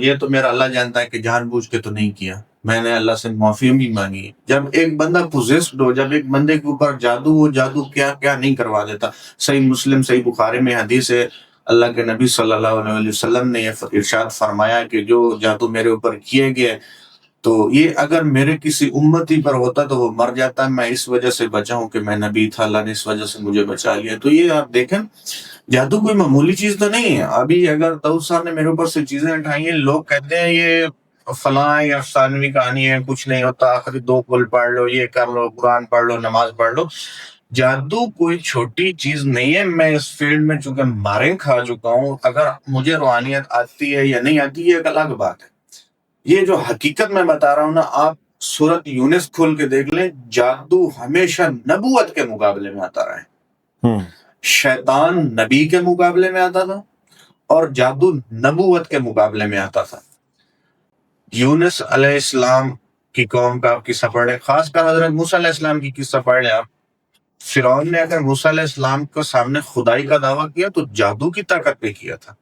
یہ تو میرا اللہ جانتا ہے کہ جان بوجھ کے تو نہیں کیا، میں نے اللہ سے معافی بھی مانگی. جب ایک بندہ پوزیسڈ ہو، جب ایک بندے کے اوپر جادو کیا کیا نہیں کروا دیتا. صحیح مسلم صحیح بخاری میں حدیث ہے، اللہ کے نبی صلی اللہ علیہ وسلم نے یہ ارشاد فرمایا کہ جو جادو میرے اوپر کیے گئے تو یہ اگر میرے کسی امتی پر ہوتا تو وہ مر جاتا. میں اس وجہ سے بچا ہوں کہ میں نبی تھا، اللہ نے اس وجہ سے مجھے بچا لیا. تو یہ آپ دیکھیں جادو کوئی معمولی چیز تو نہیں ہے. ابھی اگر داؤد صاحب نے میرے اوپر سے چیزیں اٹھائی ہیں، لوگ کہتے ہیں یہ فلاں یا افسانوی کہانی ہے، کچھ نہیں ہوتا، آخری 2 کل پڑھ لو، یہ کر لو، قرآن پڑھ لو، نماز پڑھ لو. جادو کوئی چھوٹی چیز نہیں ہے. میں اس فیلڈ میں چونکہ ماریں کھا چکا ہوں، اگر مجھے روحانیت آتی ہے یا نہیں آتی ہے ایک الگ بات ہے. یہ جو حقیقت میں بتا رہا ہوں نا، آپ سورۃ یونس کھول کے دیکھ لیں، جادو ہمیشہ نبوت کے مقابلے میں آتا رہا ہے. شیطان نبی کے مقابلے میں آتا تھا اور جادو نبوت کے مقابلے میں آتا تھا. یونس علیہ السلام کی قوم کا آپ قصہ پڑھ لیں، خاص کر حضرت موسیٰ علیہ السلام کی قصہ پڑھ لیں آپ. فرعون نے اگر موسیٰ علیہ السلام کو سامنے خدائی کا دعویٰ کیا تو جادو کی طاقت پہ کیا تھا.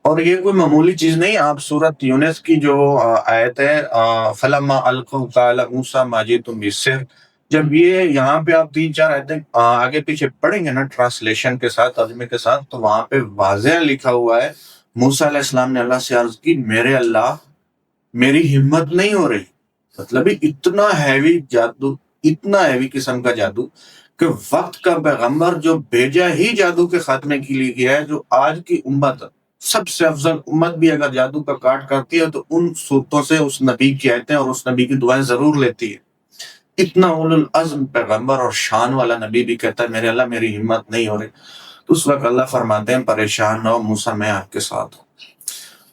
اور یہ کوئی معمولی چیز نہیں. آپ سورۃ یونس کی جو آیت ہے فَلَمَّا أَلْقَوْا قَالَ مُوسَىٰ مَا جِئْتُم بِالسِّحْرِ جب یہ یہاں پہ آپ 3-4 آیتیں آگے پیچھے پڑھیں گے نا ٹرانسلیشن کے ساتھ، ترجمے کے ساتھ، تو وہاں پہ واضح لکھا ہوا ہے موسیٰ علیہ السلام نے اللہ سے عرض کی میرے اللہ میری ہمت نہیں ہو رہی. مطلب اتنا ہیوی جادو، اتنا ہیوی قسم کا جادو کہ وقت کا پیغمبر جو بھیجا ہی جادو کے خاتمے کے لیے گیا ہے، جو آج کی امت سب سے افضل امت بھی اگر جادو کا کاٹ کرتی ہے تو ان صورتوں سے اس نبی کی آیتیں اور اس نبی کی دعائیں ضرور لیتی ہے. اتنا اولو العزم پیغمبر اور شان والا نبی بھی کہتا ہے میرے اللہ میری ہمت نہیں ہو رہی. تو اس وقت اللہ فرماتے ہیں پریشان نہ ہو موسیٰ، میں آپ کے ساتھ ہوں.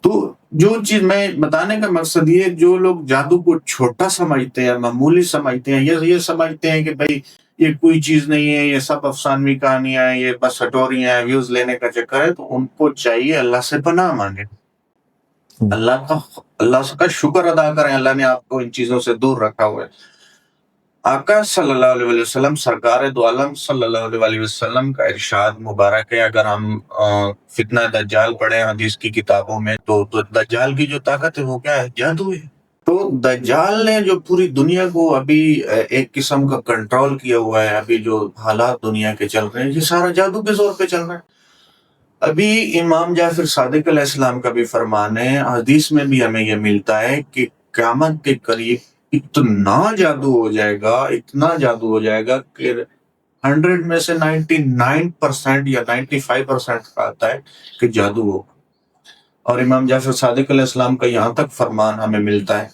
تو جو چیز میں بتانے کا مقصد یہ، جو لوگ جادو کو چھوٹا سمجھتے ہیں، معمولی سمجھتے ہیں، یہ سمجھتے ہیں کہ بھائی یہ کوئی چیز نہیں ہے، یہ سب افسانوی کہانیاں ہیں، یہ بس ہٹوریاں ہیں، ویوز لینے کا چکر ہے، تو ان کو چاہیے اللہ سے پناہ مانگے، اللہ کا شکر ادا کریں، اللہ نے آپ کو ان چیزوں سے دور رکھا ہوا ہے. آقا صلی اللہ علیہ وسلم، سرکار دو عالم صلی اللہ علیہ وسلم کا ارشاد مبارک ہے. اگر ہم فتنہ دجال پڑھیں حدیث کی کتابوں میں تو دجال کی جو طاقت ہے وہ کیا ہے؟ جادو ہے. تو دجال نے جو پوری دنیا کو ابھی ایک قسم کا کنٹرول کیا ہوا ہے، ابھی جو حالات دنیا کے چل رہے ہیں یہ سارا جادو کے زور پہ چل رہا ہے. ابھی امام جعفر صادق علیہ السلام کا بھی فرمان ہے، حدیث میں بھی ہمیں یہ ملتا ہے کہ قیامت کے قریب اتنا جادو ہو جائے گا، اتنا جادو ہو جائے گا کہ 100 میں سے 99% یا 95% آتا ہے کہ جادو ہو. اور امام جعفر صادق علیہ السلام کا یہاں تک فرمان ہمیں ملتا ہے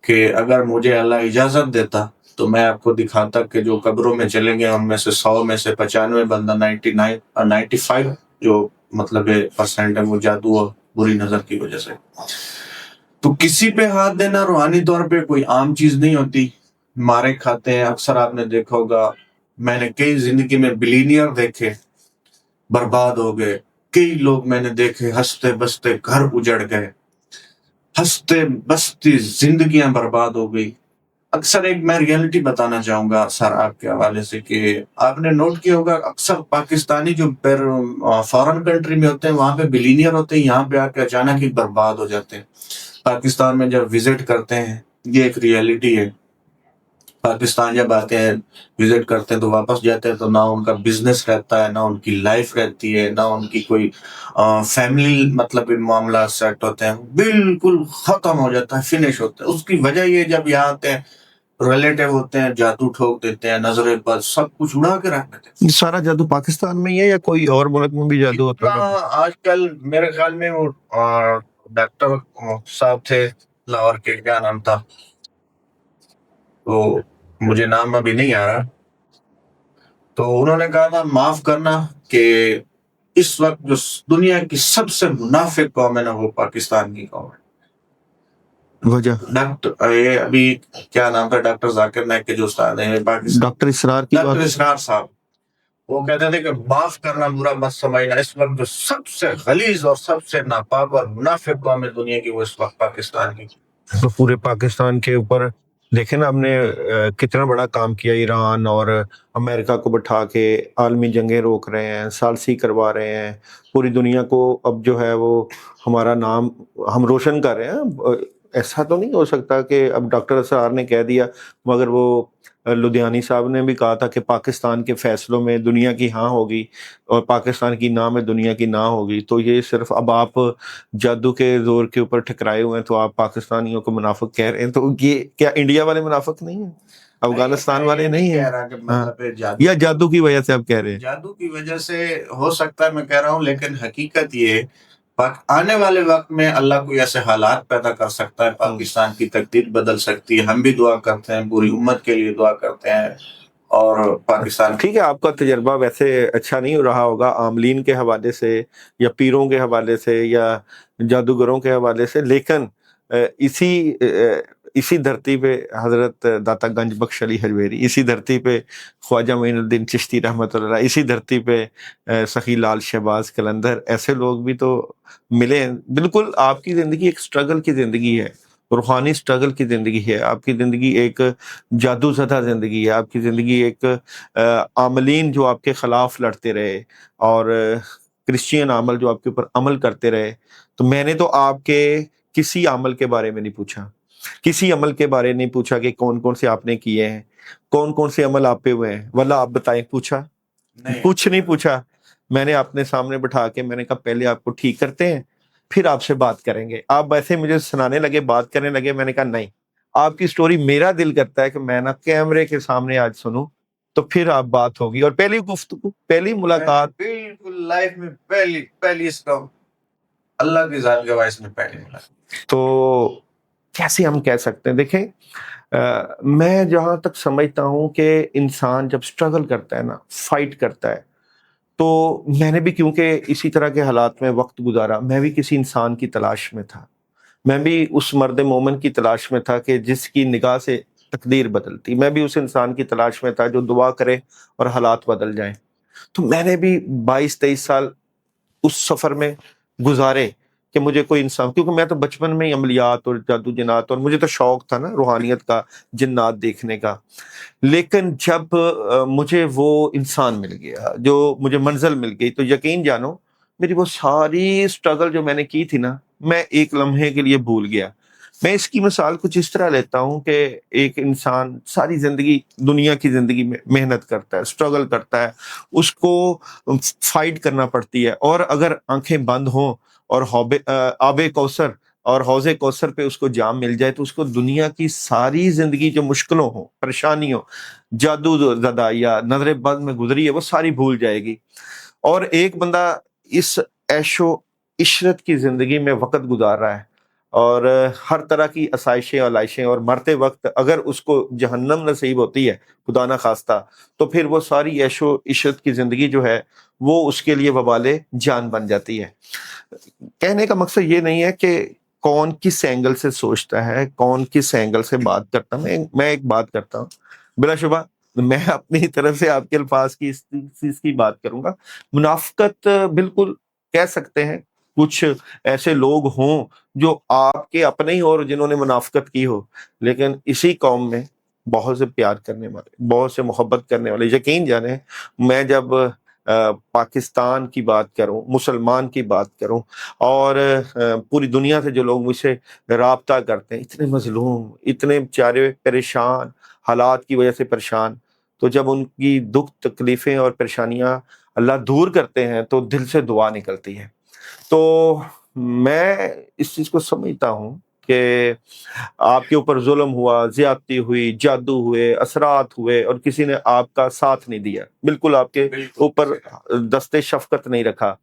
کہ اگر مجھے اللہ اجازت دیتا تو میں آپ کو دکھاتا کہ جو قبروں میں چلیں گے ان میں سے 100 میں سے 95 بندہ 99 اور 95 جو مطلب پرسنٹ ہے وہ جادو اور بری نظر کی وجہ سے. تو کسی پہ ہاتھ دینا روحانی طور پہ کوئی عام چیز نہیں ہوتی. مارے کھاتے ہیں، اکثر آپ نے دیکھا ہوگا، میں نے کئی زندگی میں بلینئر دیکھے برباد ہو گئے، کئی لوگ میں نے دیکھے ہنستے بستے گھر اجڑ گئے، ہنستے بستی زندگیاں برباد ہو گئی. اکثر ایک میں ریئلٹی بتانا چاہوں گا سر آپ کے حوالے سے کہ آپ نے نوٹ کیا ہوگا اکثر پاکستانی جو فارن کنٹری میں ہوتے ہیں وہاں پہ بلینئر ہوتے ہیں، یہاں پہ آ کے اچانک ہی برباد ہو جاتے ہیں. پاکستان میں جب وزٹ کرتے ہیں، یہ ایک ریئلٹی ہے، پاکستان جب آتے ہیں وزٹ کرتے ہیں تو واپس جاتے ہیں تو نہ ان کا بزنس رہتا ہے، نہ ان کی لائف رہتی ہے، نہ ان کی کوئی فیملی مطلب معاملات سیٹ ہوتے ہیں، بالکل ختم ہو جاتا ہے، فنش ہوتا ہے. اس کی وجہ یہ جب یہاں آتے ہیں ریلیٹیو ہوتے ہیں، جادو ٹھوک دیتے ہیں، نظریں بد سب کچھ اڑا کے رکھ دیتے ہیں. یہ سارا جادو پاکستان میں ہی ہے یا کوئی اور ملک میں بھی جادو ہوتا ہے؟ آج کل میرے خیال میں وہ ڈاکٹر صاحب تھے لاہور کے، کیا نام تھا، تو مجھے نام ابھی نہیں آ رہا، تو انہوں نے کہا تھا معاف کرنا کہ اس وقت جو دنیا کی سب سے منافق قوم ہے نا وہ پاکستان کی قوم ہے. وجہ ڈاکٹر یہ ابھی کیا نام تھا، ڈاکٹر ذاکر نائک کے جو استاد ہیں پاکستان، ڈاکٹر اسرار کی ڈاکٹر بات، اسرار صاحب، وہ کہتے تھے کہ معاف کرنا برا مت سمجھنا. اس وقت جو سب سے غلیظ اور سب سے ناپاک اور منافق قوم ہے دنیا کی وہ اس وقت پاکستان کی. تو پورے پاکستان کے اوپر دیکھیں نا، ہم نے کتنا بڑا کام کیا، ایران اور امریکہ کو بٹھا کے عالمی جنگیں روک رہے ہیں، ثالثی کروا رہے ہیں، پوری دنیا کو اب جو ہے وہ ہمارا نام ہم روشن کر رہے ہیں. ایسا تو نہیں ہو سکتا کہ اب ڈاکٹر اسرار نے کہہ دیا، مگر وہ لدھیانی صاحب نے بھی کہا تھا کہ پاکستان کے فیصلوں میں دنیا کی ہاں ہوگی اور پاکستان کی نہ میں دنیا کی نہ ہوگی. تو یہ صرف اب آپ جادو کے زور کے اوپر ٹھکرائے ہوئے ہیں تو آپ پاکستانیوں کو منافق کہہ رہے ہیں. تو یہ کیا انڈیا والے منافق نہیں ہیں، افغانستان والے نہیں ہیں، یا جادو کی وجہ سے آپ کہہ رہے ہیں؟ جادو کی وجہ سے ہو سکتا ہے، میں کہہ رہا ہوں، لیکن حقیقت یہ آنے والے وقت میں اللہ کوئی ایسے حالات پیدا کر سکتا ہے، پاکستان کی تقدیر بدل سکتی ہے. ہم بھی دعا کرتے ہیں، پوری امت کے لیے دعا کرتے ہیں. اور پاکستان ٹھیک ہے، آپ کا تجربہ ویسے اچھا نہیں رہا ہوگا عاملین کے حوالے سے یا پیروں کے حوالے سے یا جادوگروں کے حوالے سے، لیکن اسی دھرتی پہ حضرت داتا گنج بخش علی حجویری، اسی دھرتی پہ خواجہ معین الدین چشتی رحمۃ اللہ علیہ، اسی دھرتی پہ سخی لال شہباز قلندر، ایسے لوگ بھی تو ملے ہیں. بالکل آپ کی زندگی ایک سٹرگل کی زندگی ہے، روحانی سٹرگل کی زندگی ہے. آپ کی زندگی ایک جادو زدہ زندگی ہے. آپ کی زندگی ایک عاملین جو آپ کے خلاف لڑتے رہے اور کرسچین عامل جو آپ کے اوپر عمل کرتے رہے. تو میں نے تو آپ کے کسی عمل کے بارے میں نہیں پوچھا، کسی عمل کے بارے نہیں پوچھا کہ کون کون سے آپ نے کیے ہیں, کون کون سے عمل آپ پہ ہوئے ہیں, واللہ آپ بتائیں, پوچھا؟ کچھ نہیں پوچھا. میں نے اپنے سامنے بٹھا کے میں نے کہا پہلے آپ کو ٹھیک کرتے ہیں پھر آپ سے بات کریں گے. آپ ویسے مجھے سنانے لگے, بات کرنے لگے, میں نے کہا نہیں, آپ کی سٹوری میرا دل کرتا ہے کہ میں نا کیمرے کے سامنے آج سنوں تو پھر آپ بات ہوگی. اور پہلی گفتگو, پہلی ملاقات, بالکل لائف میں پہلی اس کا اللہ کی ذات کے باعث میں پہلی ملاقات. تو کیسے ہم کہہ سکتے ہیں؟ دیکھیں میں جہاں تک سمجھتا ہوں کہ انسان جب سٹرگل کرتا ہے نا, فائٹ کرتا ہے, تو میں نے بھی کیونکہ اسی طرح کے حالات میں وقت گزارا, میں بھی کسی انسان کی تلاش میں تھا, میں بھی اس مرد مومن کی تلاش میں تھا کہ جس کی نگاہ سے تقدیر بدلتی, میں بھی اس انسان کی تلاش میں تھا جو دعا کرے اور حالات بدل جائیں. تو میں نے بھی 22-23 سال اس سفر میں گزارے کہ مجھے کوئی انسان, کیونکہ میں تو بچپن میں ہی عملیات اور جادو جنات, اور مجھے تو شوق تھا نا روحانیت کا, جنات دیکھنے کا. لیکن جب مجھے وہ انسان مل گیا, جو مجھے منزل مل گئی, تو یقین جانو میری وہ ساری سٹرگل جو میں نے کی تھی نا, میں ایک لمحے کے لیے بھول گیا. میں اس کی مثال کچھ اس طرح لیتا ہوں کہ ایک انسان ساری زندگی, دنیا کی زندگی میں محنت کرتا ہے, سٹرگل کرتا ہے, اس کو فائٹ کرنا پڑتی ہے, اور اگر آنکھیں بند ہوں اور آب کوثر اور حوض کوثر پہ اس کو جام مل جائے تو اس کو دنیا کی ساری زندگی جو مشکلوں ہوں, پریشانیوں, جادو زدہ یا نظر بد میں گزری ہے, وہ ساری بھول جائے گی. اور ایک بندہ اس عیش و عشرت کی زندگی میں وقت گزار رہا ہے اور ہر طرح کی آسائشیں اور لائشیں, اور مرتے وقت اگر اس کو جہنم نصیب ہوتی ہے خدا نہ خواستہ, تو پھر وہ ساری عیش و عشرت کی زندگی جو ہے وہ اس کے لیے وبال جان بن جاتی ہے. کہنے کا مقصد یہ نہیں ہے کہ کون کس اینگل سے سوچتا ہے, کون کس اینگل سے بات کرتا ہے. میں ایک بات کرتا ہوں, بلا شبہ میں اپنی طرف سے آپ کے الفاظ کی اس چیز کی بات کروں گا. منافقت بالکل کہہ سکتے ہیں, کچھ ایسے لوگ ہوں جو آپ کے اپنے ہی اور جنہوں نے منافقت کی ہو, لیکن اسی قوم میں بہت سے پیار کرنے والے, بہت سے محبت کرنے والے. یقین جانیں میں جب پاکستان کی بات کروں, مسلمان کی بات کروں, اور پوری دنیا سے جو لوگ مجھ سے رابطہ کرتے ہیں, اتنے مظلوم, اتنے بیچارے پریشان, حالات کی وجہ سے پریشان, تو جب ان کی دکھ تکلیفیں اور پریشانیاں اللہ دور کرتے ہیں تو دل سے دعا نکلتی ہے. تو میں اس چیز کو سمجھتا ہوں کہ آپ کے اوپر ظلم ہوا, زیادتی ہوئی, جادو ہوئے, اثرات ہوئے, اور کسی نے آپ کا ساتھ نہیں دیا, بالکل آپ کے اوپر دستے شفقت نہیں رکھا,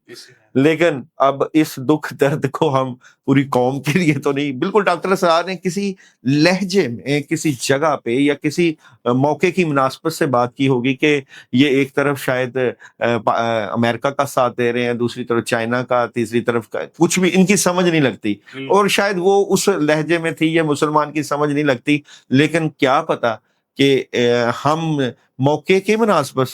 لیکن اب اس دکھ درد کو ہم پوری قوم کے لیے تو نہیں, بالکل ڈاکٹر صاحب نے کسی لہجے میں, کسی جگہ پہ یا کسی موقع کی مناسبت سے بات کی ہوگی کہ یہ ایک طرف شاید امریکہ کا ساتھ دے رہے ہیں, دوسری طرف چائنا کا, تیسری طرف کا, کچھ بھی ان کی سمجھ نہیں لگتی, اور شاید وہ اس لہجے میں تھی, یہ مسلمان کی سمجھ نہیں لگتی. لیکن کیا پتا کہ ہم موقع کی مناسبت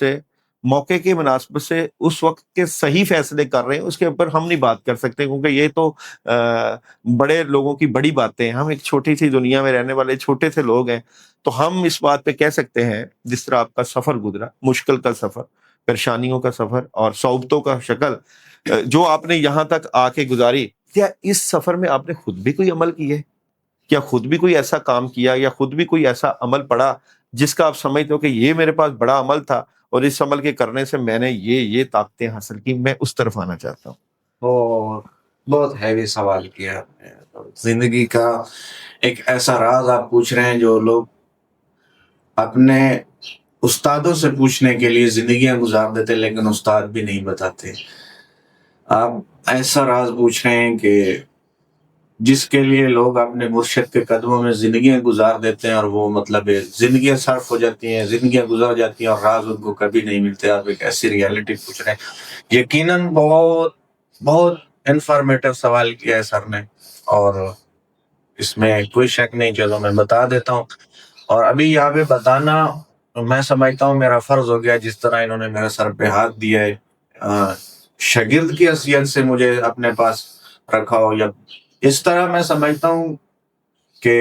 سے اس وقت کے صحیح فیصلے کر رہے ہیں, اس کے اوپر ہم نہیں بات کر سکتے, کیونکہ یہ تو بڑے لوگوں کی بڑی باتیں ہیں. ہم ایک چھوٹی سی دنیا میں رہنے والے چھوٹے سے لوگ ہیں, تو ہم اس بات پہ کہہ سکتے ہیں جس طرح آپ کا سفر گزرا, مشکل کا سفر, پریشانیوں کا سفر اور صعوبتوں کا شکل جو آپ نے یہاں تک آ کے گزاری, کیا اس سفر میں آپ نے خود بھی کوئی عمل کیے, کیا خود بھی کوئی ایسا کام کیا, یا خود بھی کوئی ایسا عمل پڑا جس کا آپ سمجھتے ہو کہ یہ میرے پاس بڑا عمل تھا اور اس عمل کے کرنے سے میں نے یہ طاقتیں حاصل کی؟ میں اس طرف آنا چاہتا ہوں. بہت ہیوی سوال کیا آپ نے. زندگی کا ایک ایسا راز آپ پوچھ رہے ہیں جو لوگ اپنے استادوں سے پوچھنے کے لیے زندگیاں گزار دیتے, لیکن استاد بھی نہیں بتاتے. آپ ایسا راز پوچھ رہے ہیں کہ جس کے لیے لوگ اپنے مرشد کے قدموں میں زندگیاں گزار دیتے ہیں, اور وہ مطلب زندگیاں صرف ہو جاتی ہیں, زندگیاں گزر جاتی ہیں, اور راز ان کو کبھی نہیں ملتے. آپ ایک ایسی ریالٹی پوچھ رہے ہیں. یقیناً بہت انفارمیٹو سوال کیا ہے سر نے, اور اس میں کوئی شک نہیں, چلو میں بتا دیتا ہوں. اور ابھی یہاں پہ بتانا میں سمجھتا ہوں میرا فرض ہو گیا, جس طرح انہوں نے میرے سر پہ ہاتھ دیا ہے, شاگرد کی حیثیت سے مجھے اپنے پاس رکھا ہو, یا اس طرح میں سمجھتا ہوں کہ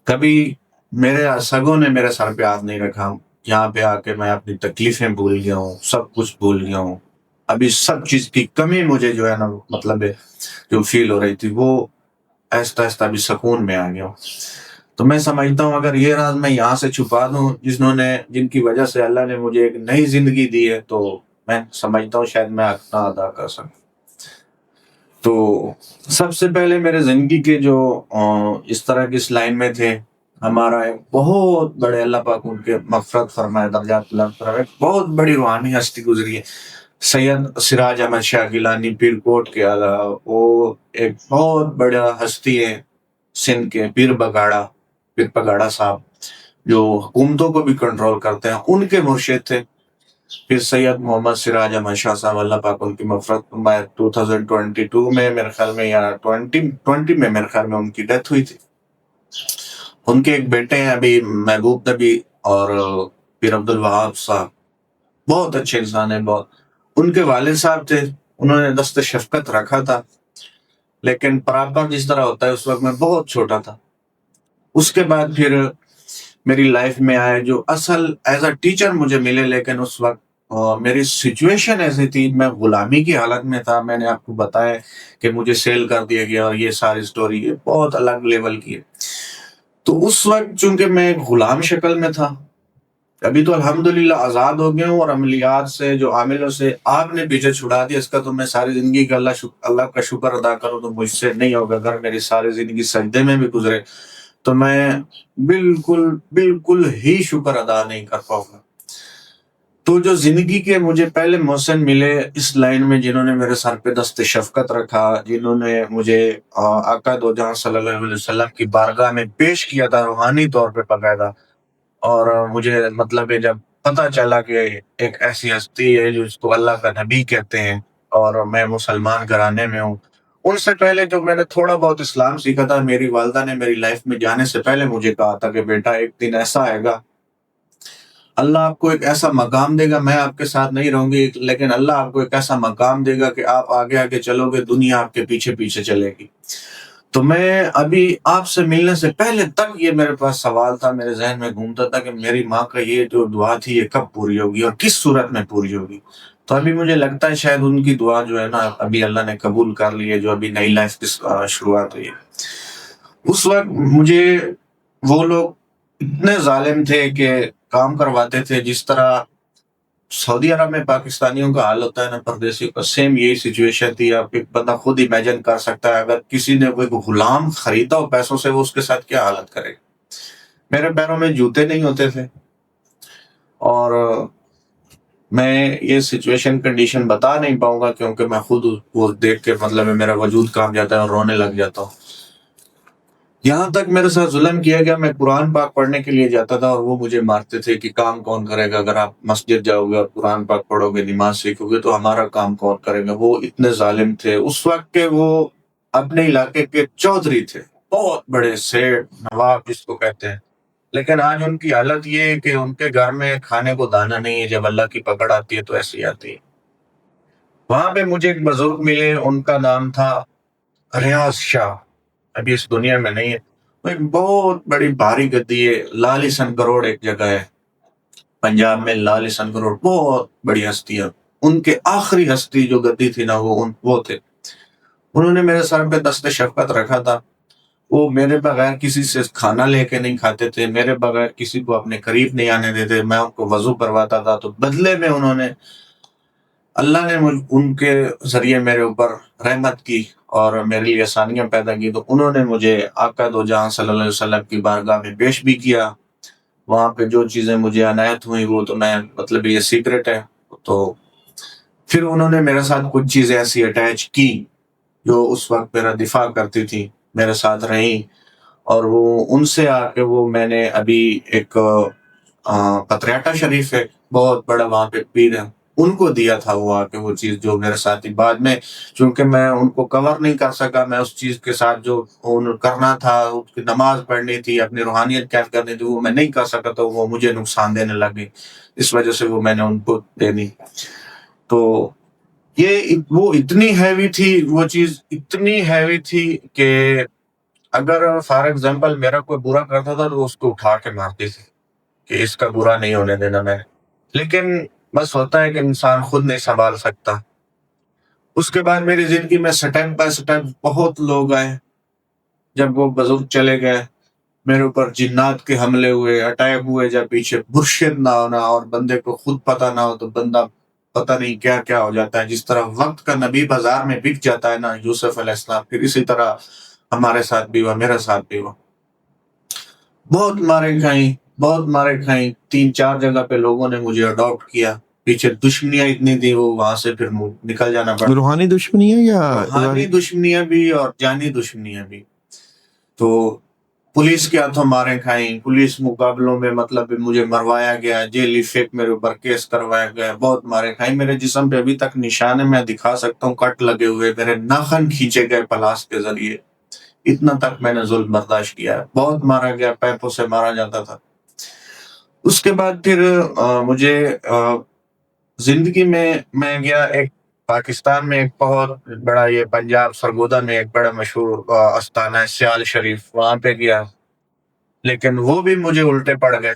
کبھی میرے سگوں نے میرے سر پہ ہاتھ نہیں رکھا. یہاں پہ آ کے میں اپنی تکلیفیں بھول گیا ہوں, سب کچھ بھول گیا ہوں. ابھی سب چیز کی کمی مجھے جو ہے نا, مطلب جو فیل ہو رہی تھی, وہ آہستہ آہستہ ابھی سکون میں آ گیا ہوں. تو میں سمجھتا ہوں اگر یہ راز میں یہاں سے چھپا دوں جن کی وجہ سے اللہ نے مجھے ایک نئی زندگی دی ہے، تو میں سمجھتا ہوں شاید میں اپنا ادا کر سکوں. تو سب سے پہلے میرے زندگی کے جو اس طرح کی اس لائن میں تھے، ہمارا ایک بہت بڑے اللہ پاک ان کے مغفرت فرمائے، درجات بلند فرمائے، ایک بہت بڑی روحانی ہستی گزری ہے، سید سراج احمد شاہ گیلانی پیر کوٹ کے اعلیٰ. وہ ایک بہت بڑا ہستی ہے سندھ کے، پیر پگاڑا صاحب، جو حکومتوں کو بھی کنٹرول کرتے ہیں. ان کے مرشد تھے پھر سید محمد سراج احمد شاہ صاحب، اللہ پاک ان کی مغفرت فرمائے. 2022 میں میرے خیال میں یا 2020 میں میرے خیال میں ان کی ڈیتھ ہوئی تھی. ان کے ایک بیٹے ہیں ابھی محبوب نبی اور پیر عبد الوہاب صاحب، بہت اچھے انسان ہیں. بہت ان کے والد صاحب تھے، انہوں نے دست شفقت رکھا تھا، لیکن پراپا جس طرح ہوتا ہے اس وقت میں بہت چھوٹا تھا. اس کے بعد پھر میری لائف میں آئے جو اصل ایز اے ٹیچر مجھے ملے، لیکن اس وقت میری سچویشن ایسی تھی، میں غلامی کی حالت میں تھا. میں نے آپ کو بتایا کہ مجھے سیل کر دیا گیا، اور یہ ساری سٹوری بہت الگ لیول کی ہے. تو اس وقت چونکہ میں ایک غلام شکل میں تھا، ابھی تو الحمدللہ آزاد ہو گیا ہوں، اور عملیات سے جو عاملوں سے آپ نے پیچھے چھڑا دیا، اس کا تو میں ساری زندگی کا اللہ کا شکر ادا کروں تو مجھ سے نہیں ہوگا. اگر میری ساری زندگی سجدے میں بھی گزرے تو میں بالکل ہی شکر ادا نہیں کر پاؤں گا. تو جو زندگی کے مجھے پہلے محسن ملے اس لائن میں، جنہوں نے میرے سر پہ دست شفقت رکھا، جنہوں نے مجھے آقا دو جہاں صلی اللہ علیہ وسلم کی بارگاہ میں پیش کیا تھا روحانی طور پہ باقاعدہ. اور مجھے مطلب جب پتہ چلا کہ ایک ایسی ہستی ہے جو اس کو اللہ کا نبی کہتے ہیں، اور میں مسلمان گھرانے میں ہوں. ان سے پہلے جو میں نے تھوڑا بہت اسلام سیکھا تھا، میری والدہ نے میری لائف میں جانے سے پہلے مجھے کہا تھا کہ بیٹا ایک دن ایسا آئے گا، اللہ آپ کو ایک ایسا مقام دے گا، میں آپ کے ساتھ نہیں رہوں گی، لیکن اللہ آپ کو ایک ایسا مقام دے گا کہ آپ آگے آگے چلو گے، دنیا آپ کے پیچھے پیچھے چلے گی. تو میں ابھی آپ سے ملنے سے پہلے تک یہ میرے پاس سوال تھا، میرے ذہن میں گھومتا تھا کہ میری ماں کا یہ جو دعا تھی یہ کب پوری ہوگی اور کس صورت میں پوری ہوگی. تو ابھی مجھے لگتا ہے شاید ان کی دعا جو ہے نا ابھی اللہ نے قبول کر لی ہے، جو ابھی نئی لائف کی شروعات ہوئی ہے. اس وقت مجھے وہ لوگ اتنے ظالم تھے کہ کام کرواتے تھے، جس طرح سعودی عرب میں پاکستانیوں کا حال ہوتا ہے نا پردیسیوں کا، سیم یہی سچویشن تھی. آپ ایک بندہ خود امیجن کر سکتا ہے اگر کسی نے کوئی غلام خریدا ہو پیسوں سے، وہ اس کے ساتھ کیا حالت کرے. میرے پیروں میں جوتے نہیں ہوتے تھے، اور میں یہ سچویشن کنڈیشن بتا نہیں پاؤں گا کیونکہ میں خود وہ دیکھ کے مطلب میرا وجود کانپ جاتا ہے اور رونے لگ جاتا ہوں. یہاں تک میرے ساتھ ظلم کیا گیا، میں قرآن پاک پڑھنے کے لیے جاتا تھا اور وہ مجھے مارتے تھے کہ کام کون کرے گا، اگر آپ مسجد جاؤ گے اور قرآن پاک پڑھو گے، نماز سیکھو گے تو ہمارا کام کون کرے گا. وہ اتنے ظالم تھے اس وقت کے. وہ اپنے علاقے کے چودھری تھے، بہت بڑے سیٹ نواب جس کو کہتے ہیں، لیکن آج ان کی حالت یہ ہے کہ ان کے گھر میں کھانے کو دانا نہیں ہے. جب اللہ کی پکڑ آتی ہے تو ایسی آتی ہے. وہاں پہ مجھے ایک بزرگ ملے، ان کا نام تھا ریاض شاہ، ابھی اس دنیا میں نہیں ہے. وہ ایک بہت بڑی بھاری گدی ہے، لالی سن کروڑ ایک جگہ ہے پنجاب میں، لالی سن کروڑ بہت بڑی ہستی ہے. ان کے آخری ہستی جو گدی تھی نا وہ تھے. انہوں نے میرے سر پہ دست شفقت رکھا تھا. وہ میرے بغیر کسی سے کھانا لے کے نہیں کھاتے تھے، میرے بغیر کسی کو اپنے قریب نہیں آنے دیتے. میں ان کو وضو کرواتا تھا تو بدلے میں اللہ نے ان کے ذریعے میرے اوپر رحمت کی اور میرے لیے آسانیاں پیدا کی. تو انہوں نے مجھے آقا دو جہاں صلی اللہ علیہ وسلم کی بارگاہ میں پیش بھی کیا. وہاں پہ جو چیزیں مجھے عنایت ہوئی وہ تو میں مطلب یہ سیکرٹ ہے. تو پھر انہوں نے میرے ساتھ کچھ چیزیں ایسی اٹیچ کی جو اس وقت میرا دفاع کرتی تھی، میرے ساتھ رہیں. اور وہ ان سے آ کے وہ میں نے ابھی ایک پتریاٹا شریف ہے بہت بڑا، وہاں پہ پیر ہے، ان کو دیا تھا وہ آ کے وہ چیز جو میرے ساتھ ہی. بعد میں چونکہ میں ان کو کور نہیں کر سکا، میں اس چیز کے ساتھ جو کرنا تھا، اس کی نماز پڑھنی تھی، اپنی روحانیت کیف کرنی تھی، وہ میں نہیں کر سکا تو وہ مجھے نقصان دینے لگی. اس وجہ سے وہ میں نے ان کو دے دی. تو وہ اتنی ہیوی تھی، وہ چیز اتنی ہیوی تھی کہ اگر فار ایگزامپل میرا کوئی برا کرتا تھا تو اس کو اٹھا کے مارتی تھی کہ اس کا برا نہیں ہونے دینا میں. لیکن بس ہوتا ہے کہ انسان خود نہیں سنبھال سکتا. اس کے بعد میری زندگی میں سٹیپ بائی سٹیپ بہت لوگ آئے جب وہ بزرگ چلے گئے میرے اوپر جنات کے حملے ہوئے، اٹیک ہوئے، جب پیچھے مرشد نہ ہونا اور بندے کو خود پتہ نہ ہو تو بندہ پتہ نہیں کیا کیا ہو جاتا ہے. جس طرح وقت کا نبی بازار میں بک جاتا ہے نا یوسف علیہ السلام، پھر اسی طرح ہمارے ساتھ بھی ہوا، میرے ساتھ بھی ہوا. بہت مارے کھائیں 3-4 جگہ پہ لوگوں نے مجھے اڈاپٹ کیا. پیچھے دشمنیاں اتنی تھی، وہ وہاں سے پھر نکل جانا پڑا. روحانی دشمنی ہے یا روحانی دشمنیاں بھی اور جانی دشمنیاں بھی. تو پولیس کے ہاتھوں مارے کھائیں، پولیس مقابلوں میں مطلب مجھے مروایا گیا، جیل افیکٹ میرے اوپر کیس کروایا گیا، بہت مارے کھائیں. میرے جسم پہ ابھی تک نشان ہے، میں دکھا سکتا ہوں، کٹ لگے ہوئے، میرے ناخن کھینچے گئے پلاس کے ذریعے. اتنا تک میں نے ظلم برداشت کیا ہے. بہت مارا گیا، پیپوں سے مارا جاتا تھا. اس کے بعد پھر مجھے زندگی میں گیا ایک پاکستان میں ایک بہت بڑا، یہ پنجاب سرگودا میں ایک بڑا مشہور استان ہے سیال شریف، وہاں پہ گیا. لیکن وہ بھی مجھے الٹے پڑ گئے،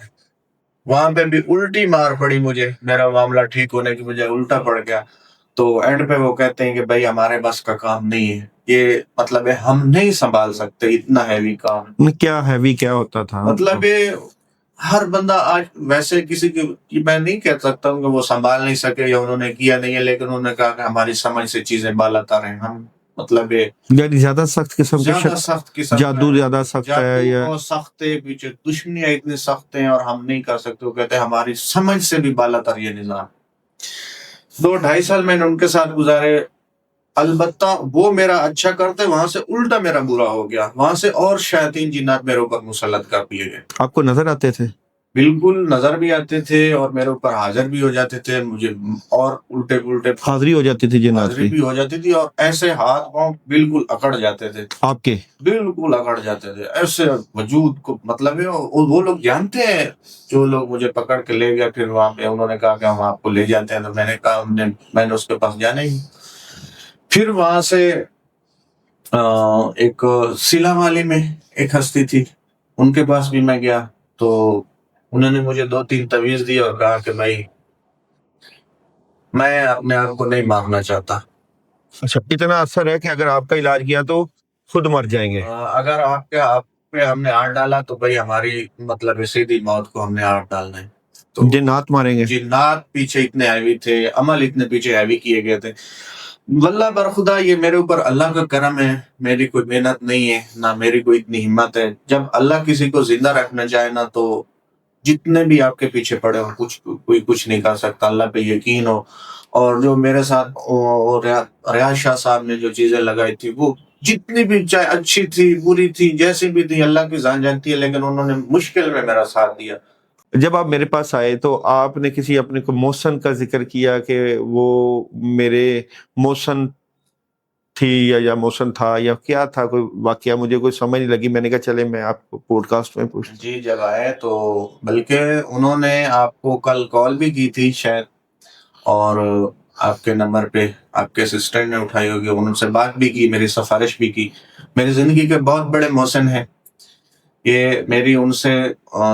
وہاں پہ بھی الٹی مار پڑی مجھے. میرا معاملہ ٹھیک ہونے کی مجھے الٹا پڑ گیا. تو اینڈ پہ وہ کہتے ہیں کہ بھائی ہمارے بس کا کام نہیں ہے، یہ مطلب ہے ہم نہیں سنبھال سکتے اتنا ہیوی کام. کیا ہیوی کیا ہوتا تھا؟ مطلب یہ ہر بندہ آج ویسے کسی کی میں نہیں کہہ سکتا ہوں کہ وہ سنبھال نہیں سکے یا انہوں نے کیا نہیں ہے، لیکن انہوں نے کہا کہ ہماری سمجھ سے چیزیں بالا رہے. ہم مطلب یعنی زیادہ سخت قسم زیادہ سخت قسم جادو زیادہ سخت ہے یا بہت سخت ہے، پیچھے دشمنیاں اتنی سخت ہیں اور ہم نہیں کر سکتے. وہ کہتے ہیں ہماری سمجھ سے بھی بالا تر یہ نظام. 2-2.5 سال میں نے ان کے ساتھ گزارے. البتہ وہ میرا اچھا کرتے، وہاں سے الٹا میرا برا ہو گیا. وہاں سے اور شیاطین جنات میرے اوپر مسلط کر دیے گئے. آپ کو نظر آتے تھے؟ بالکل نظر بھی آتے تھے اور میرے اوپر حاضر بھی ہو جاتے تھے. مجھے اور الٹے حاضری ہو جاتی تھی جنات حاضری بھی ہو جاتی تھی، اور ایسے ہاتھ پاؤں بالکل اکڑ جاتے تھے. آپ کے بالکل اکڑ جاتے تھے ایسے وجود کو. مطلب ہے وہ لوگ جانتے ہیں، جو لوگ مجھے پکڑ کے لے گئے پھر وہاں پہ انہوں نے کہا کہ ہم آپ کو لے جاتے ہیں. تو میں نے کہا میں نے اس کے پاس جانا ہی. پھر وہاں سے ایک سلا والی میں ایک ہستی تھی، ان کے پاس بھی میں گیا. تو انہوں نے مجھے 2-3 تویز دی اور کہا کہ بھائی میں اپنے آپ کو نہیں مارنا چاہتا. اچھا، اتنا اثر ہے کہ اگر آپ کا علاج کیا تو خود مر جائیں گے. اگر آپ پہ ہم نے ہاتھ ڈالا تو بھائی ہماری مطلب سیدھی موت کو ہم نے ہاتھ ڈالنا ہے. تو جنات ماریں گے. جنات پیچھے اتنے ہیوی تھے، عمل اتنے پیچھے ہیوی کیے گئے تھے. واللہ برخدا یہ میرے اوپر اللہ کا کرم ہے، میری کوئی محنت نہیں ہے، نہ میری کوئی اتنی ہمت ہے. جب اللہ کسی کو زندہ رکھنا چاہے نا تو جتنے بھی آپ کے پیچھے پڑے ہو کوئی کچھ نہیں کر سکتا. اللہ پہ یقین ہو. اور جو میرے ساتھ ریاض شاہ صاحب نے جو چیزیں لگائی تھی، وہ جتنی بھی چاہے اچھی تھی بری تھی جیسی بھی تھی، اللہ کی ذات جانتی ہے، لیکن انہوں نے مشکل میں میرا ساتھ دیا. جب آپ میرے پاس آئے تو آپ نے کسی اپنے کو محسن کا ذکر کیا کہ وہ میرے محسن تھی یا محسن تھا یا کیا تھا؟ کوئی واقعہ مجھے کوئی سمجھ نہیں لگی. میں نے کہا چلے میں آپ کو پوڈ کاسٹ میں پوچھ. جی جگہ ہے تو، بلکہ انہوں نے آپ کو کل کال بھی کی تھی شاید، اور آپ کے نمبر پہ آپ کے اسسٹنٹ نے اٹھائی ہوگی، ان سے بات بھی کی، میری سفارش بھی کی. میری زندگی کے بہت بڑے محسن ہیں یہ. میری ان سے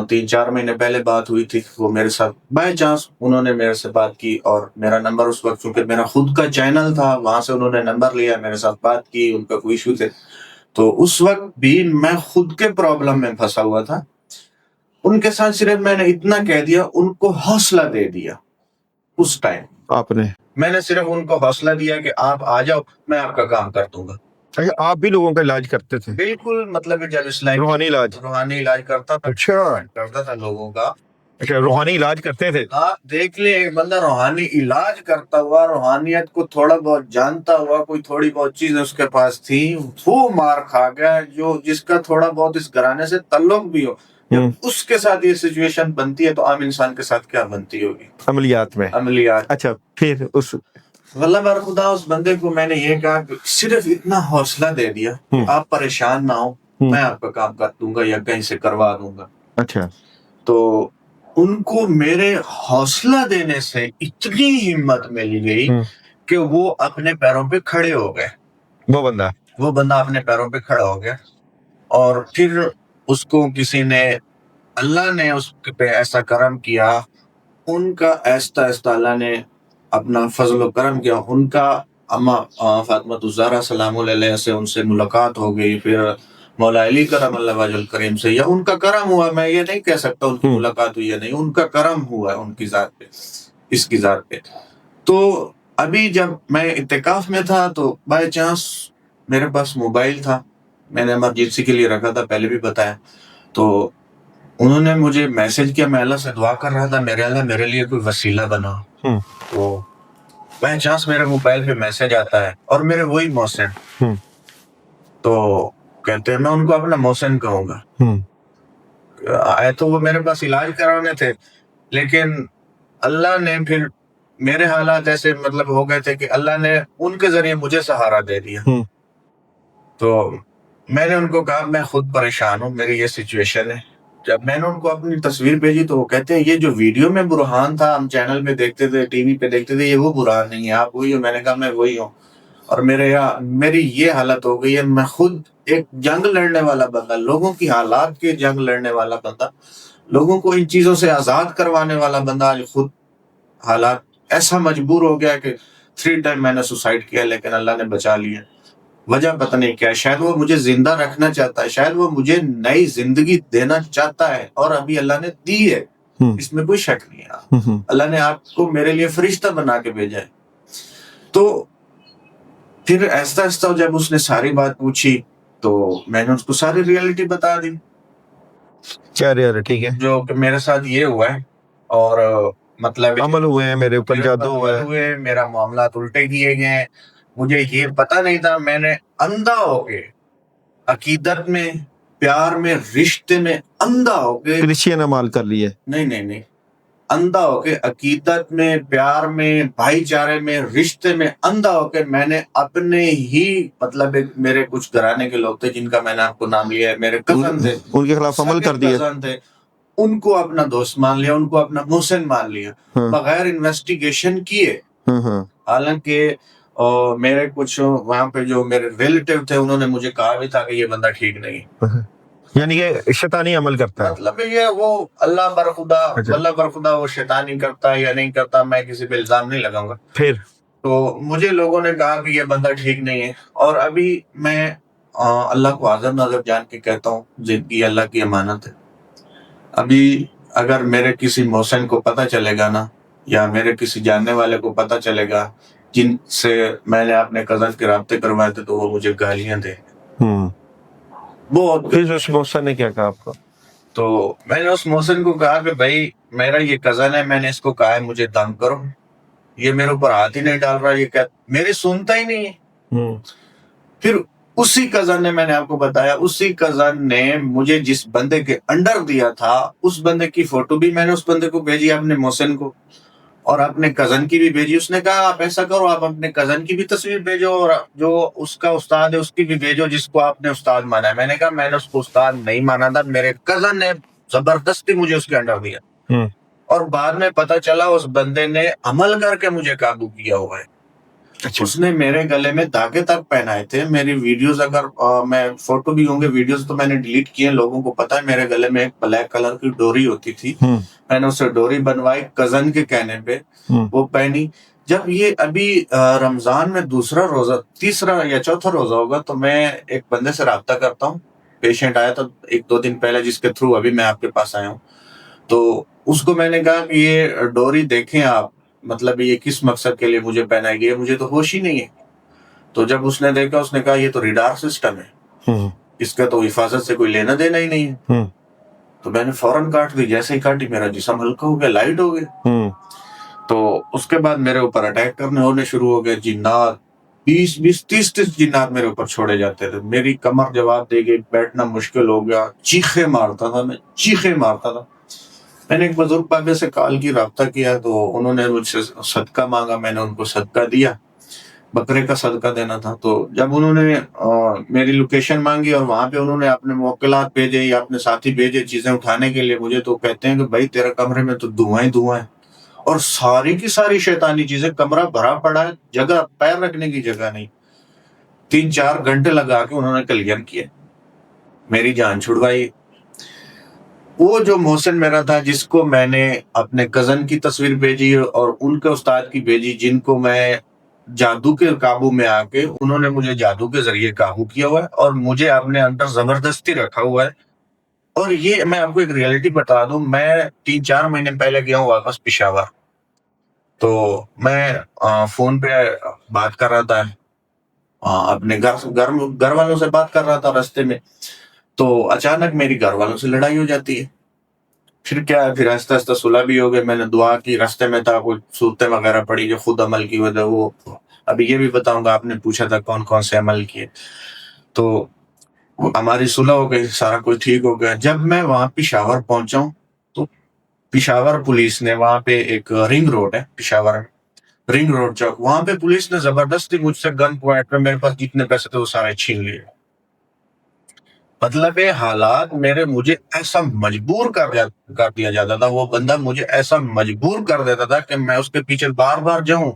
3-4 مہینے پہلے بات ہوئی تھی. وہ میرے ساتھ بائی چانس انہوں نے میرے سے بات کی، اور میرا نمبر اس وقت چونکہ میرا خود کا چینل تھا وہاں سے انہوں نے نمبر لیا، میرے ساتھ بات کی. ان کا کوئی ایشو تھے تو اس وقت بھی میں خود کے پرابلم میں پھنسا ہوا تھا. ان کے ساتھ صرف میں نے اتنا کہہ دیا، ان کو حوصلہ دے دیا. اس ٹائم آپ نے میں نے صرف ان کو حوصلہ دیا کہ آپ آ جاؤ، میں آپ کا کام کر دوں گا. آپ بھی لوگوں کا علاج کرتے تھے؟ بالکل، مطلب جب اسلام روحانی علاج کرتا تھا. اچھا کرتا تھا لوگوں کا. اچھا، روحانی علاج کرتے تھے. آپ دیکھ لیں، ایک بندہ روحانی علاج کرتا ہوا، روحانیت کو تھوڑا بہت جانتا ہوا، کوئی تھوڑی بہت چیزیں اس کے پاس تھی، وہ مار کھا گیا. جس کا تھوڑا بہت اس گھرانے سے تعلق بھی ہو، جب اس کے ساتھ یہ سچویشن بنتی ہے تو عام انسان کے ساتھ کیا بنتی ہوگی عملیات میں. اچھا، پھر واللہ برخدا اس بندے کو میں نے یہ کہا کہ صرف اتنا حوصلہ دے دیا، آپ پریشان نہ ہو، میں آپ کا کام کر دوں گا یا کہیں سے کروا دوں گا. اچھا، تو ان کو میرے حوصلہ دینے سے اتنی ہمت مل گئی کہ وہ اپنے پیروں پہ کھڑے ہو گئے. وہ بندہ اپنے پیروں پہ کھڑا ہو گیا. اور پھر اس کو کسی نے، اللہ نے اس پہ ایسا کرم کیا، ان کا ایسا اللہ نے اپنا فضل و کرم کیا. ان کا اما فاطمہ الزہرا سلام علیہ سے ان سے ملاقات ہو گئی. پھر مولا علی کرم اللہ وجہ الکریم سے، یا ان کا کرم ہوا، میں یہ نہیں کہہ سکتا ان کی ملاقات ہوئی یا نہیں، ان کا کرم ہوا ان کی ذات پہ، اس کی ذات پہ۔ تو ابھی جب میں اعتکاف میں تھا تو بائی چانس میرے پاس موبائل تھا، میں نے ایمرجنسی کے لیے رکھا تھا، پہلے بھی بتایا، تو انہوں نے مجھے میسج کیا، میں اللہ سے دعا کر رہا تھا، میرے اللہ میرے لیے کوئی وسیلہ بنا۔ تو بائی چانس میرے موبائل پہ میسج آتا ہے اور میرے وہی محسن، تو کہتے ہیں میں ان کو اپنا محسن کہوں گا، آئے تو وہ میرے پاس علاج کرانے تھے، لیکن اللہ نے پھر میرے حالات ایسے مطلب ہو گئے تھے کہ اللہ نے ان کے ذریعے مجھے سہارا دے دیا۔ تو میں نے ان کو کہا میں خود پریشان ہوں، میری یہ سچویشن ہے۔ جب میں نے ان کو اپنی تصویر بھیجی تو وہ کہتے ہیں یہ جو ویڈیو میں برہان تھا، ہم چینل میں دیکھتے تھے، ٹی وی پہ دیکھتے تھے، یہ وہ برہان نہیں ہے، آپ وہی ہو۔ میں نے کہا میں وہی ہوں، اور میری یہ حالت ہو گئی ہے، میں خود ایک جنگ لڑنے والا بندہ، لوگوں کی حالات کے جنگ لڑنے والا بندہ، لوگوں کو ان چیزوں سے آزاد کروانے والا بندہ، آج خود حالات ایسا مجبور ہو گیا کہ 3 ٹائم میں نے سوسائڈ کیا، لیکن اللہ نے بچا لیا۔ وجہ پتہ نہیں کیا، شاید وہ مجھے زندہ رکھنا چاہتا ہے، شاید وہ مجھے نئی زندگی دینا چاہتا ہے، اور ابھی اللہ نے دی ہے، اس میں کوئی شک نہیں ہے۔ اللہ نے آپ کو میرے لیے فرشتہ بنا کے بھیجا ہے۔ تو پھر ایسا ایسا جب اس نے ساری بات پوچھی تو میں نے اس کو ساری ریئلٹی بتا دی، کیا ریئلٹی ہے جو کہ میرے ساتھ یہ ہوا ہے، اور مطلب عمل ہوئے ہیں، میرے اوپر جادو ہوا ہے، میرا معاملات الٹے کیے گئے ہیں، مجھے یہ پتہ نہیں تھا، میں نے اندھا ہو کے عقیدت میں، پیار میں، رشتے میں اندھا ہو کے، کرسچین عمال کر لیے، نہیں اندھا ہو کے، عقیدت میں، پیار میں، بھائی چارے میں، رشتے میں اندھا ہو کے، میں نے اپنے ہی مطلب میرے کچھ گھرانے کے لوگ تھے جن کا میں نے آپ کو نام لیا ہے، میرے کزن تھے، ان کے خلاف عمل کر دیا، کزن تھے، ان کو اپنا دوست مان لیا، ان کو اپنا محسن مان لیا، بغیر انویسٹیگیشن کیے۔ حالانکہ میرے کچھ وہاں پہ جو میرے ریلیٹیو تھے انہوں نے مجھے کہا بھی تھا کہ یہ بندہ ٹھیک نہیں، یعنی کہ شیطانی عمل کرتا ہے، مطلب یہ وہ اللہ برخدا وہ شیطانی کرتا ہے یا نہیں کرتا، میں کسی پہ الزام نہیں لگاؤں گا۔ پھر تو مجھے لوگوں نے کہا کہ یہ بندہ ٹھیک نہیں ہے، اور ابھی میں اللہ کو حاضر ناظر جان کے کہتا ہوں، زندگی اللہ کی امانت ہے۔ ابھی اگر میرے کسی محسن کو پتہ چلے گا نا، یا میرے کسی جاننے والے کو پتہ چلے گا جن سے میں نے اپنے کزن کے رابطے کروائے تھے، تو وہ مجھے گالیاں دیں، بہت۔ پھر اس محسن نے کیا کہا آپ کو؟ تو میں نے اس محسن کو کہا کہ بھائی میرا یہ کزن ہے، میں نے اس کو کہا ہے مجھے تنگ کرو، یہ میرے اوپر ہاتھ ہی نہیں ڈال رہا، یہ کیا میری سنتا ہی نہیں ہے۔ پھر اسی کزن نے، میں نے آپ کو بتایا، اسی کزن نے مجھے جس بندے کے انڈر دیا تھا، اس بندے کی فوٹو بھی میں نے اس بندے کو بھیجی، اپنے محسن کو، اور اپنے کزن کی بھی بھیجی۔ اس نے کہا آپ ایسا کرو، آپ اپنے کزن کی بھی تصویر بھیجو، اور جو اس کا استاد ہے اس کی بھی بھیجو جس کو آپ نے استاد مانا ہے۔ میں نے کہا میں نے اس کو استاد نہیں مانا تھا، میرے کزن نے زبردستی مجھے اس کے انڈر دیا، اور بعد میں پتہ چلا اس بندے نے عمل کر کے مجھے قابو کیا ہوا ہے۔ اس نے میرے گلے میں دھاگے تک پہنائے تھے، میری ویڈیوز، اگر میں فوٹو بھی ہوں گے، ویڈیوز تو میں نے ڈیلیٹ کیے، لوگوں کو پتا ہے میرے گلے میں ایک بلیک کلر کی ڈوری ہوتی تھی، میں نے اسے ڈوری بنوائی کزن کے کہنے پہ، وہ پہنی۔ جب یہ ابھی رمضان میں دوسرا روزہ، تیسرا یا چوتھا روزہ ہوگا، تو میں ایک بندے سے رابطہ کرتا ہوں، پیشنٹ آیا تھا 1-2 دن پہلے جس کے تھرو ابھی میں آپ کے پاس آیا ہوں، تو اس کو میں نے کہا کہ یہ ڈوری دیکھیں آپ، مطلب یہ کس مقصد کے لیے مجھے پہنائی گئی ہے، مجھے تو ہوش ہی نہیں ہے۔ تو جب اس نے دیکھا، اس نے کہا یہ تو ریڈار سسٹم ہے، اس کا تو حفاظت سے کوئی لینا دینا ہی نہیں ہے۔ تو میں نے فوراً کاٹ دی، جیسے ہی کاٹی میرا جسم ہلکا ہو گیا، لائٹ ہو گیا۔ تو اس کے بعد میرے اوپر اٹیک کرنے ہونے شروع ہو گئے، جنات 20-20 30-30 جنات میرے اوپر چھوڑے جاتے تھے، میری کمر جواب دے گئی، بیٹھنا مشکل ہو گیا، چیخے مارتا تھا۔ میں نے ایک بزرگ پاپے سے کال کی، رابطہ کیا، تو انہوں نے مجھ سے صدقہ مانگا، میں نے ان کو صدقہ دیا، بکرے کا صدقہ دینا تھا۔ تو جب انہوں نے میری لوکیشن مانگی اور وہاں پہ انہوں نے اپنے موکلات بھیجے یا اپنے ساتھی بھیجے چیزیں اٹھانے کے لیے مجھے، تو کہتے ہیں کہ بھائی تیرے کمرے میں تو دھواں ہی دھواں ہے، اور ساری کی ساری شیطانی چیزیں، کمرہ بھرا پڑا ہے، جگہ پیر رکھنے کی جگہ نہیں۔ 3-4 گھنٹے لگا کے انہوں نے کلیئر کیا، میری جان چھڑوائی۔ وہ جو محسن میرا تھا، جس کو میں نے اپنے کزن کی تصویر بھیجی اور ان کے استاد کی بھیجی، جن کو میں جادو کے قابو میں آ کے انہوں نے مجھے جادو کے ذریعے قابو کیا ہوا ہے اور مجھے اپنے اندر زبردستی رکھا ہوا ہے. اور یہ میں آپ کو ایک ریئلٹی بتا دوں, میں 3-4 مہینے پہلے گیا ہوں واپس پشاور. تو میں فون پہ بات کر رہا تھا, اپنے گھر والوں سے بات کر رہا تھا راستے میں, تو اچانک میری گھر والوں سے لڑائی ہو جاتی ہے. پھر کیا ہے, پھر آہستہ آہستہ صلح بھی ہو گئے. میں نے دعا کی, راستے میں تھا کوئی صورتیں وغیرہ پڑی جو خود عمل کی وجہ, وہ ابھی یہ بھی بتاؤں گا, آپ نے پوچھا تھا کون کون سے عمل کیے, تو ہماری صلح ہو گئی, سارا کچھ ٹھیک ہو گیا. جب میں وہاں پشاور پہنچا ہوں تو پشاور پولیس نے وہاں پہ ایک رنگ روڈ ہے پشاور میں, رنگ روڈ چوک, وہاں پہ پولیس نے زبردستی مجھ سے گن پوائنٹ میں میرے پاس جتنے پیسے تھے وہ سارے چھین لیے. مطلب یہ حالات مجھے ایسا مجبور کر دیا جاتا تھا, وہ بندہ مجھے ایسا مجبور کر دیتا تھا کہ میں اس کے پیچھے بار بار جاؤں,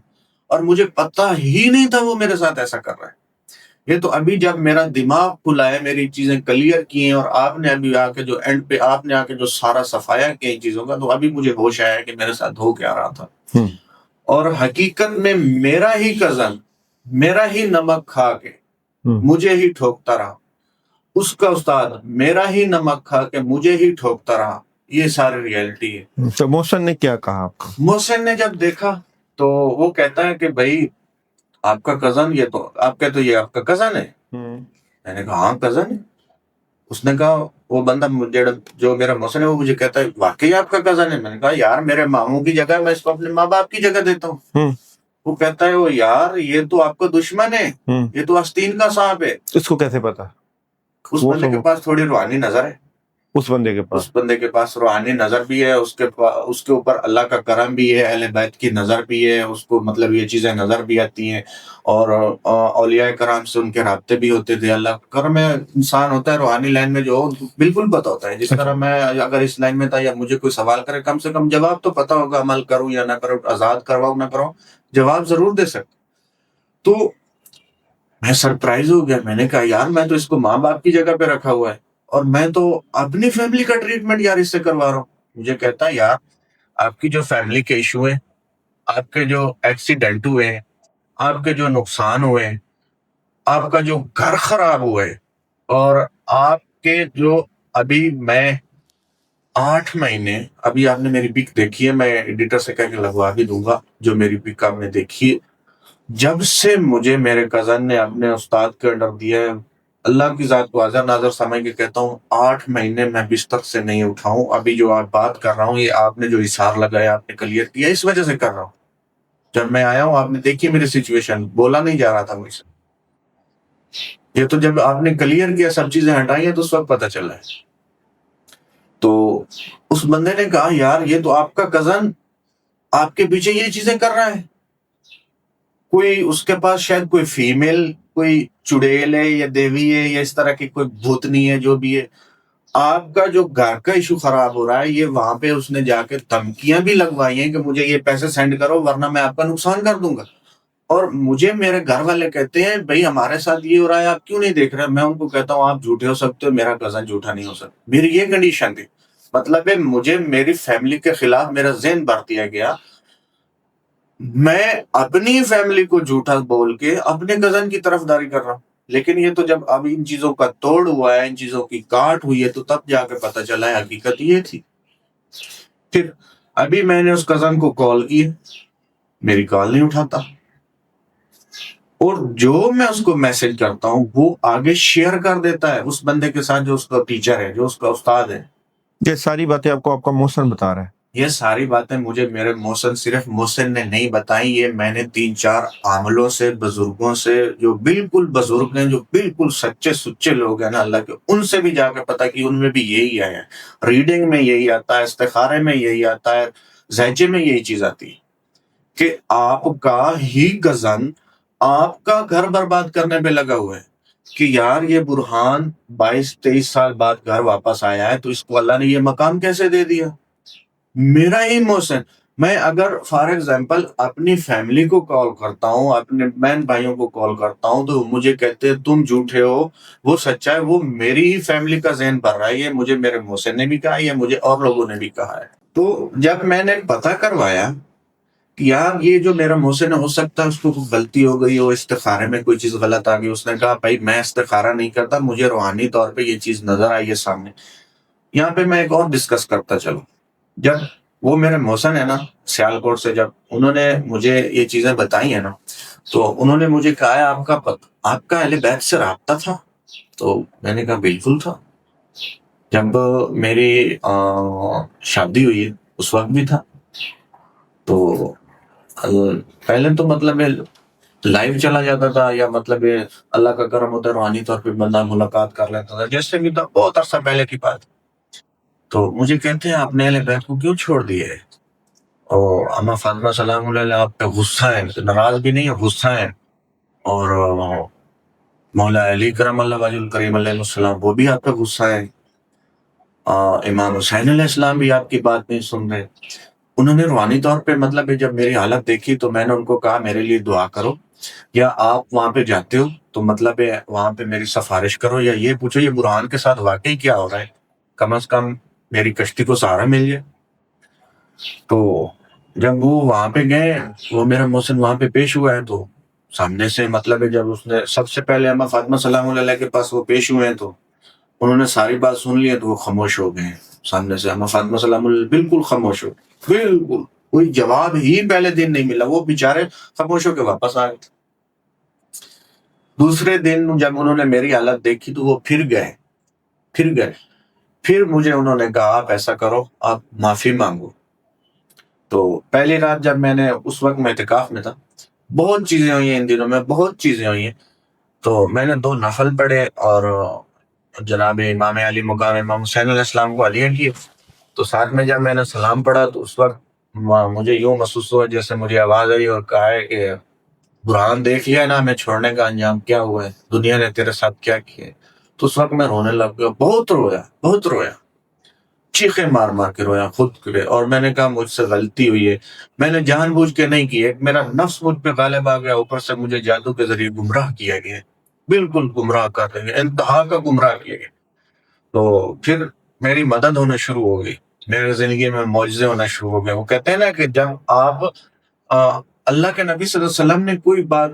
اور مجھے پتہ ہی نہیں تھا وہ میرے ساتھ ایسا کر رہا ہے. یہ تو ابھی جب میرا دماغ کھلا ہے, میری چیزیں کلیئر کی ہیں, اور آپ نے ابھی آ کے جو اینڈ پہ آپ نے آ کے جو سارا صفایا کیا ان چیزوں کا, تو ابھی مجھے ہوش آیا کہ میرے ساتھ ہو کیا رہا تھا. اور حقیقت میں میرا ہی کزن میرا ہی نمک کھا کے مجھے ہی ٹھوکتا رہا, اس کا استاد میرا ہی نمک کھا کے مجھے ہی ٹھوکتا رہا. یہ ساری ریئلٹی ہے. تو محسن نے کیا کہا آپ کو؟ محسن نے جب دیکھا تو وہ کہتا ہے کہ بھائی آپ کا کزن, یہ تو آپ کہتے یہ آپ کا کزن ہے. میں نے کہا ہاں کزن ہے. اس نے کہا, وہ بندہ جو میرا محسن ہے وہ مجھے کہتا ہے واقعی آپ کا کزن ہے. میں نے کہا یار میرے ماموں کی جگہ میں اس کو اپنے ماں باپ کی جگہ دیتا ہوں. وہ کہتا ہے وہ یار یہ تو آپ کا دشمن ہے, یہ تو آستین کا سانپ ہے. اس کو کیسے پتا؟ اس بندے کے پاس تھوڑی روحانی نظر ہے. اس بندے کے پاس روحانی نظر بھی ہے, اس کے اوپر اللہ کا کرم بھی ہے, اہل بیت کی نظر بھی ہے, اس کو مطلب یہ چیزیں نظر بھی آتی ہیں, اور اولیاء کرام سے ان کے رابطے بھی ہوتے تھے. اللہ کا کرم ہے, انسان ہوتا ہے روحانی لائن میں جو بالکل پتہ ہوتا ہے. جس طرح میں اگر اس لائن میں تھا یا مجھے کوئی سوال کرے, کم سے کم جواب تو پتہ ہوگا, عمل کروں یا نہ کروں, آزاد کرواؤں نہ کروں, جواب ضرور دے سکتا. تو میں سرپرائز ہو گیا. میں نے کہا یار میں تو اس کو ماں باپ کی جگہ پہ رکھا ہوا ہے, اور میں تو اپنی فیملی کا ٹریٹمنٹ یار اس سے کروا رہا ہوں. مجھے کہتا ہے یار آپ کی جو فیملی کے ایشو ہیں, آپ کے جو ایکسیڈنٹ ہوئے ہیں, آپ کے جو نقصان ہوئے ہیں, آپ کا جو گھر خراب ہوا ہے, اور آپ کے جو ابھی میں 8 مہینے, ابھی آپ نے میری پک دیکھی ہے, میں ایڈیٹر سے کہہ کے لگوا بھی دوں گا جو میری پک آپ نے دیکھی ہے. جب سے مجھے میرے کزن نے اپنے استاد کے انڈر دیا ہے, اللہ کی ذات کو حاضر ناظر سمجھ کے کہتا ہوں 8 مہینے میں بستر سے نہیں اٹھا ہوں. ابھی جو آپ بات کر رہا ہوں یہ آپ نے جو اثار لگایا, آپ نے کلیئر کیا, اس وجہ سے کر رہا ہوں. جب میں آیا ہوں آپ نے دیکھی میری سچویشن, بولا نہیں جا رہا تھا مجھ سے. یہ تو جب آپ نے کلیئر کیا, سب چیزیں ہٹائی ہیں, تو اس وقت پتہ چلا ہے. تو اس بندے نے کہا یار یہ تو آپ کا کزن آپ کے پیچھے یہ چیزیں کر رہا ہے. کوئی اس کے پاس شاید کوئی فیمیل کوئی چڑیل ہے یا دیوی ہے یا اس طرح کی کوئی بھوتنی ہے, جو بھی ہے. آپ کا جو گھر کا ایشو خراب ہو رہا ہے, یہ وہاں پہ اس نے جا کے دھمکیاں بھی لگوائی ہیں کہ مجھے یہ پیسے سینڈ کرو ورنہ میں آپ کا نقصان کر دوں گا. اور مجھے میرے گھر والے کہتے ہیں بھائی ہمارے ساتھ یہ ہو رہا ہے, آپ کیوں نہیں دیکھ رہے. میں ان کو کہتا ہوں آپ جھوٹے ہو سکتے ہو, میرا کزن جھوٹا نہیں ہو سکتا. میری یہ کنڈیشن تھی. مطلب ہے مجھے میری فیملی کے خلاف میرا ذہن بھر دیا گیا. میں اپنی فیملی کو جھوٹا بول کے اپنے کزن کی طرفداری کر رہا ہوں. لیکن یہ تو جب اب ان چیزوں کا توڑ ہوا ہے, ان چیزوں کی کاٹ ہوئی ہے, تو تب جا کے پتہ چلا ہے حقیقت یہ تھی. پھر ابھی میں نے اس کزن کو کال کی, میری کال نہیں اٹھاتا, اور جو میں اس کو میسج کرتا ہوں وہ آگے شیئر کر دیتا ہے اس بندے کے ساتھ جو اس کا ٹیچر ہے, جو اس کا استاد ہے. یہ ساری باتیں آپ کو آپ کا محسن بتا رہا ہے؟ یہ ساری باتیں مجھے میرے محسن, صرف محسن نے نہیں بتائی, یہ میں نے 3-4 عاملوں سے, بزرگوں سے, جو بالکل بزرگ ہیں, جو بالکل سچے سچے لوگ ہیں نا اللہ کے, ان سے بھی جا کے پتا کہ ان میں بھی یہی آیا ہے. ریڈنگ میں یہی آتا ہے, استخارے میں یہی آتا ہے, زہجے میں یہی چیز آتی ہے کہ آپ کا ہی کزن آپ کا گھر برباد کرنے پہ لگا ہوا ہے. کہ یار یہ برہان 22-23 سال بعد گھر واپس آیا ہے, تو اس کو اللہ نے یہ مقام کیسے دے دیا. میرا ہی محسن, میں اگر فار ایگزامپل اپنی فیملی کو کال کرتا ہوں, اپنے بہن بھائیوں کو کال کرتا ہوں, تو مجھے کہتے ہیں تم جھوٹے ہو, وہ سچا ہے. وہ میری ہی فیملی کا ذہن بھر رہا ہے. یہ مجھے میرے محسن نے بھی کہا, یہ مجھے اور لوگوں نے بھی کہا ہے. تو جب میں نے پتہ کروایا کہ یار یہ جو میرا محسن ہے، ہو سکتا ہے اس کو کوئی غلطی ہو گئی ہو، استخارے میں کوئی چیز غلط آ گئی. اس نے کہا بھائی میں استخارہ نہیں کرتا، مجھے روحانی طور پہ یہ چیز نظر آئی ہے سامنے. یہاں پہ میں ایک اور ڈسکس کرتا چلوں. جب وہ میرے محسن ہے نا سیالکوٹ سے، جب انہوں نے مجھے یہ چیزیں بتائی ہیں نا، تو انہوں نے مجھے کہا ہے آپ کا اہل بیت سے رابطہ تھا؟ تو میں نے کہا بالکل تھا. جب میری شادی ہوئی ہے اس وقت بھی تھا. تو پہلے تو مطلب لائیو چلا جاتا تھا، یا مطلب اللہ کا کرم ہوتا ہے روحانی طور پہ بندہ ملاقات کر لیتا تھا، جیسے بھی تھا، بہت عرصہ پہلے کی بات. تو مجھے کہتے ہیں آپ نے اہل بیت کو کیوں چھوڑ دیے؟ اور اما فاطمہ سلام اللہ آپ پہ غصہ ہے، ناراض بھی نہیں ہے، غصہ ہے. اور مولا علی کرم اللہ وجہ الکریم علیہ السلام وہ بھی آپ پہ غصہ ہے. امام حسین علیہ السلام بھی آپ کی بات نہیں سن رہے. انہوں نے روحانی طور پہ مطلب جب میری حالت دیکھی تو میں نے ان کو کہا میرے لیے دعا کرو، یا آپ وہاں پہ جاتے ہو تو مطلب وہاں پہ میری سفارش کرو، یا یہ پوچھو یہ برہان کے ساتھ واقعی کیا ہو رہا ہے، کم از کم میری کشتی کو سہارا مل جائے. تو جب وہ وہاں پہ گئے، وہ میرا محسن وہاں پہ پیش ہوا ہے، تو سامنے سے مطلب جب اس نے سب سے پہلے اما فاطمہ سلام اللہ کے پاس وہ پیش ہوئے ہیں، تو انہوں نے ساری بات سن لی ہے، تو وہ خاموش ہو گئے ہیں. سامنے سے اما فاطمہ سلام اللہ بالکل خاموش ہو گئے، بالکل کوئی جواب ہی پہلے دن نہیں ملا، وہ بیچارے خاموش ہو کے واپس آ گئے. دوسرے دن جب انہوں نے میری حالت دیکھی تو وہ پھر گئے. پھر مجھے انہوں نے کہا آپ ایسا کرو، آپ معافی مانگو. تو پہلی رات جب میں نے، اس وقت میں اعتکاف میں تھا، بہت چیزیں ہوئی ہیں ان دنوں میں، بہت چیزیں ہوئی ہیں. تو میں نے 2 نفل پڑھے اور جناب امام علی مقام امام حسین علیہ السلام کو علیہ کیے. تو ساتھ میں جب میں نے سلام پڑھا تو اس وقت مجھے یوں محسوس ہوا جیسے مجھے آواز آئی اور کہا ہے کہ برہان دیکھ لیا نا ہمیں چھوڑنے کا انجام کیا ہوا ہے، دنیا نے تیرے ساتھ کیا کیا ہے. تو اس وقت میں رونے لگ گیا، بہت رویا، چیخیں مار مار کے رویا خود کے. اور میں نے کہا مجھ سے غلطی ہوئی ہے، میں نے جان بوجھ کے نہیں کی ہے، میرا نفس مجھ پہ غالب آ گیا، اوپر سے مجھے جادو کے ذریعے گمراہ کیا گیا، بالکل گمراہ کر دیں گے، انتہا کا گمراہ کیا گیا. تو پھر میری مدد ہونا شروع ہو گئی، میرے زندگی میں معجزے ہونا شروع ہو گئے. وہ کہتے ہیں نا کہ جب آپ اللہ کے نبی صلی اللہ علیہ وسلم نے کوئی بات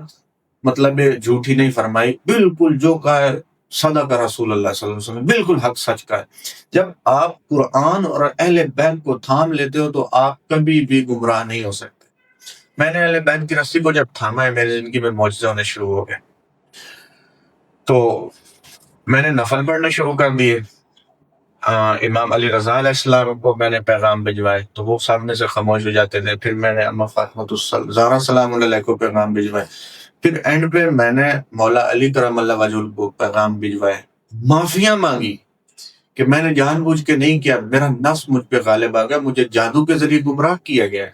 مطلب جھوٹی نہیں فرمائی، بالکل جو کہا ہے صدق رسول اللہ صلی اللہ علیہ وسلم، بالکل حق سچ کا ہے. جب آپ قرآن اور اہل بیت کو تھام لیتے ہو تو آپ کبھی بھی گمراہ نہیں ہو سکتے. میں نے اہل بیت کی رسی کو جب تھاما ہے، میری زندگی میں معجزے ہونے شروع ہو گئے. تو میں نے نفل پڑھنا شروع کر دیے. امام علی رضا علیہ السلام کو میں نے پیغام بھجوائے تو وہ سامنے سے خاموش ہو جاتے تھے. پھر میں نے اما فاطمہ زہرا سلام علیہ کو پیغام بھجوائے. پھر اینڈ پہ میں نے مولا علی کرم اللہ وجہ کو پیغام بھجوائے، معافیاں مانگی کہ میں نے جان بوجھ کے نہیں کیا، میرا نفس مجھ پہ غالب آ گیا، مجھے جادو کے ذریعے گمراہ کیا گیا ہے.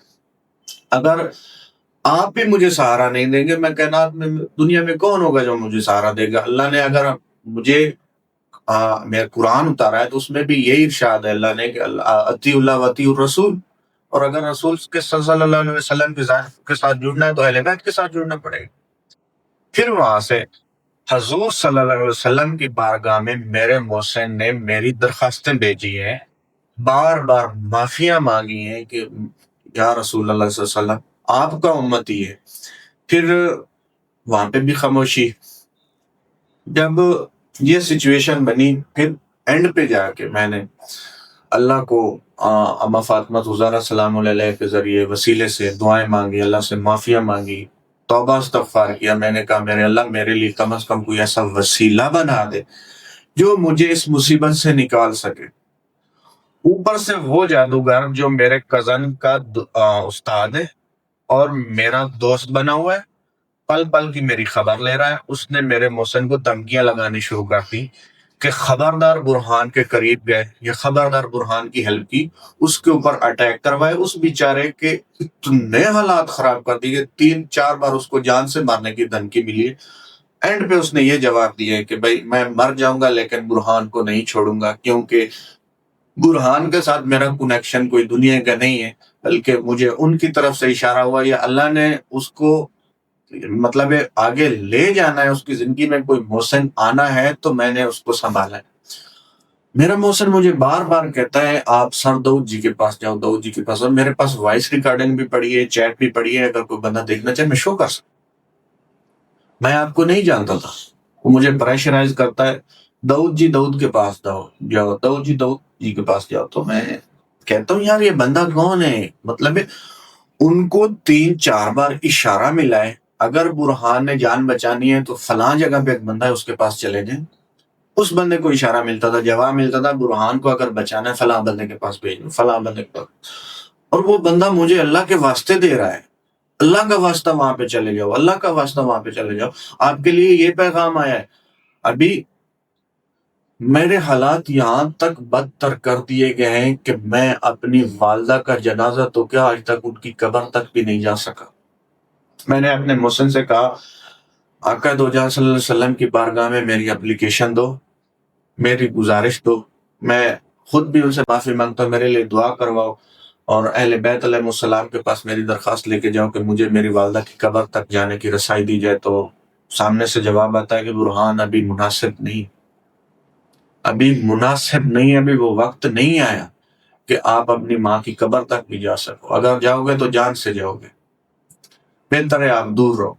اگر آپ بھی مجھے سہارا نہیں دیں گے، میں کائنات میں دنیا میں کون ہوگا جو مجھے سہارا دے گا؟ اللہ نے اگر مجھے میرا قرآن اتارا ہے تو اس میں بھی یہی ارشاد ہے اللہ نے کہ اطیع اللہ و اطیع الرسول، اور اگر رسول کے صلی اللہ علیہ وسلم کے ساتھ جڑنا ہے تو اہل بیت کے ساتھ جڑنا پڑے گا. پھر وہاں سے حضور صلی اللہ علیہ وسلم کی بارگاہ میں میرے محسن نے میری درخواستیں بھیجی ہیں، بار بار معافیاں مانگی ہیں کہ یا رسول اللہ صلی اللہ علیہ وسلم آپ کا امتی ہے. پھر وہاں پہ بھی خاموشی. جب یہ سچویشن بنی، پھر اینڈ پہ جا کے میں نے اللہ کو اما فاطمہ زہرا سلام علیہ کے ذریعے وسیلے سے دعائیں مانگی، اللہ سے معافیاں مانگی، توبہ استغفار کیا. میں نے کہا میرے اللہ میرے لیے کم از کم کوئی ایسا وسیلہ بنا دے جو مجھے اس مصیبت سے نکال سکے. اوپر سے وہ جادوگر جو میرے کزن کا استاد ہے اور میرا دوست بنا ہوا ہے، پل پل کی میری خبر لے رہا ہے، اس نے میرے محسن کو دھمکیاں لگانی شروع کر دی کہ خبردار برہان کے قریب گئے یا خبردار برہان کی ہیلپ کی، اس کے اوپر اٹیک کروائے. اس بیچارے کے اتنے حالات خراب کر دیے، 3-4 بار اس کو جان سے مارنے کی دھمکی ملی. اینڈ پہ اس نے یہ جواب دیا کہ بھائی میں مر جاؤں گا لیکن برہان کو نہیں چھوڑوں گا، کیونکہ برہان کے ساتھ میرا کنیکشن کوئی دنیا کا نہیں ہے، بلکہ مجھے ان کی طرف سے اشارہ ہوا یا اللہ نے اس کو مطلب آگے لے جانا ہے، اس کی زندگی میں کوئی محسن آنا ہے تو میں نے اس کو سنبھالا ہے. میرا محسن مجھے بار بار کہتا ہے آپ سر داؤد جی کے پاس جاؤ، داؤد جی کے پاس، اور میرے پاس وائس ریکارڈنگ بھی پڑی ہے، چیٹ بھی پڑی ہے، اگر کوئی بندہ دیکھنا چاہے میں شو کر سکتا. میں آپ کو نہیں جانتا تھا، وہ مجھے پریشرائز کرتا ہے داؤد جی داؤد کے پاس جاؤ، داؤد جی کے پاس جاؤ. تو میں کہتا ہوں یار یہ بندہ کون ہے؟ مطلب ان کو 3-4 بار اشارہ ملا ہے، اگر برہان نے جان بچانی ہے تو فلاں جگہ پہ ایک بندہ ہے اس کے پاس چلے جائیں. اس بندے کو اشارہ ملتا تھا، جواب ملتا تھا برہان کو اگر بچانا ہے فلاں بندے کے پاس بھیجو، فلاں بندے کے پاس. اور وہ بندہ مجھے اللہ کے واسطے دے رہا ہے، اللہ کا واسطہ وہاں پہ چلے جاؤ، اللہ کا واسطہ وہاں پہ چلے جاؤ، آپ کے لیے یہ پیغام آیا ہے. ابھی میرے حالات یہاں تک بدتر کر دیے گئے ہیں کہ میں اپنی والدہ کا جنازہ تو کیا آج تک ان کی قبر تک بھی نہیں جا سکا. میں نے اپنے محسن سے کہا آقا دو جہاں صلی اللہ علیہ وسلم کی بارگاہ میں میری اپلیکیشن دو، میری گزارش دو، میں خود بھی ان سے معافی مانگتا ہوں، میرے لیے دعا کرواؤ، اور اہل بیت علیہ السلام کے پاس میری درخواست لے کے جاؤ کہ مجھے میری والدہ کی قبر تک جانے کی رسائی دی جائے. تو سامنے سے جواب آتا ہے کہ برہان ابھی مناسب نہیں، ابھی وہ وقت نہیں آیا کہ آپ اپنی ماں کی قبر تک بھی جا سکو. اگر جاؤ گے تو جان سے جاؤ گے، بہتر ہے آپ دور رہو.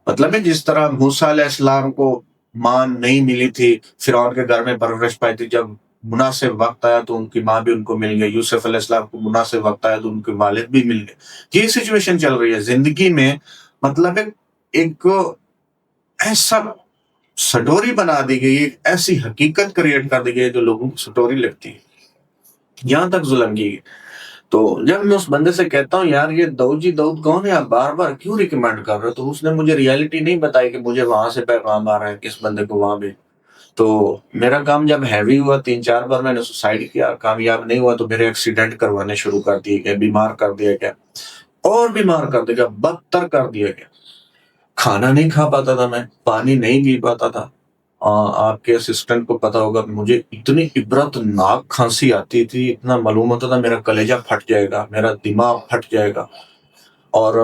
مطلب ہے جس طرح موسیٰ علیہ السلام کو ماں نہیں ملی تھی، فرعون کے گھر میں پرورش پائی تھی، جب مناسب وقت آیا تو ان کی ماں بھی ان کو مل گئی. یوسف علیہ السلام کو مناسب وقت آیا تو ان کے والد بھی مل گئے. یہ سچویشن چل رہی ہے زندگی میں. مطلب ایک ایسا سٹوری بنا دی گئی، ایک ایسی حقیقت کریٹ کر دی گئی جو لوگوں کی سٹوری لگتی ہے. یہاں تک ظلم کی گئی. تو جب میں اس بندے سے کہتا ہوں یار یہ داؤد جی داؤد کون ہے، آپ بار بار کیوں ریکمینڈ کر رہے ہو، تو اس نے مجھے ریالٹی نہیں بتائی کہ مجھے وہاں سے پیغام آ رہا ہے کس بندے کو وہاں بھی. تو میرا کام جب ہیوی ہوا، 3-4 بار میں نے سوسائڈ کیا، کامیاب نہیں ہوا، تو میرے ایکسیڈنٹ کروانے شروع کر دیے گئے، بیمار کر دیا گیا، اور بیمار کر دیا گیا، بدتر کر دیا گیا. کھانا نہیں کھا پاتا تھا، میں پانی نہیں پی پاتا تھا. آپ کے اسسٹنٹ کو پتا ہوگا مجھے اتنی عبرت ناک کھانسی آتی تھی، اتنا معلوم ہوتا تھا میرا کلیجہ پھٹ جائے گا، میرا دماغ پھٹ جائے گا. اور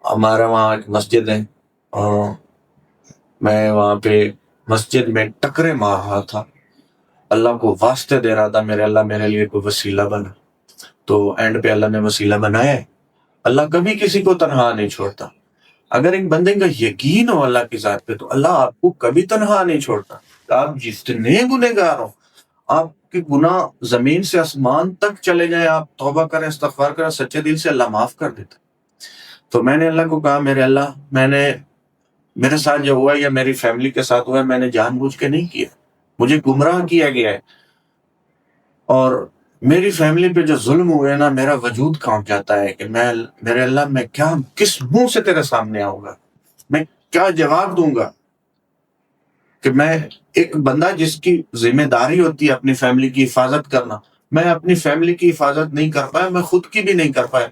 ہمارا وہاں ایک مسجد ہے، میں وہاں پہ مسجد میں ٹکرے مار رہا تھا، اللہ کو واسطے دے رہا تھا میرے اللہ میرے لیے کوئی وسیلہ بنا. تو اینڈ پہ اللہ نے وسیلہ بنایا ہے. اللہ کبھی کسی کو تنہا نہیں چھوڑتا. اگر ایک بندے کا یقین ہو اللہ کی ذات پہ تو اللہ آپ کو کبھی تنہا نہیں چھوڑتا. آپ جتنے گنہگار ہو، آپ کے گناہ زمین سے آسمان تک چلے جائیں، آپ توبہ کریں، استغفار کریں سچے دل سے، اللہ معاف کر دیتا. تو میں نے اللہ کو کہا میرے اللہ، میرے ساتھ جو ہوا یا میری فیملی کے ساتھ ہوا میں نے جان بوجھ کے نہیں کیا، مجھے گمراہ کیا گیا ہے، اور میری فیملی پہ جو ظلم ہوئے نا میرا وجود کانپ جاتا ہے کہ میرے اللہ میں کیا کس منہ سے تیرے سامنے آؤں گا، میں کیا جواب دوں گا. کہ میں ایک بندہ جس کی ذمہ داری ہوتی ہے اپنی فیملی کی حفاظت کرنا، میں اپنی فیملی کی حفاظت نہیں کر پایا، میں خود کی بھی نہیں کر پایا.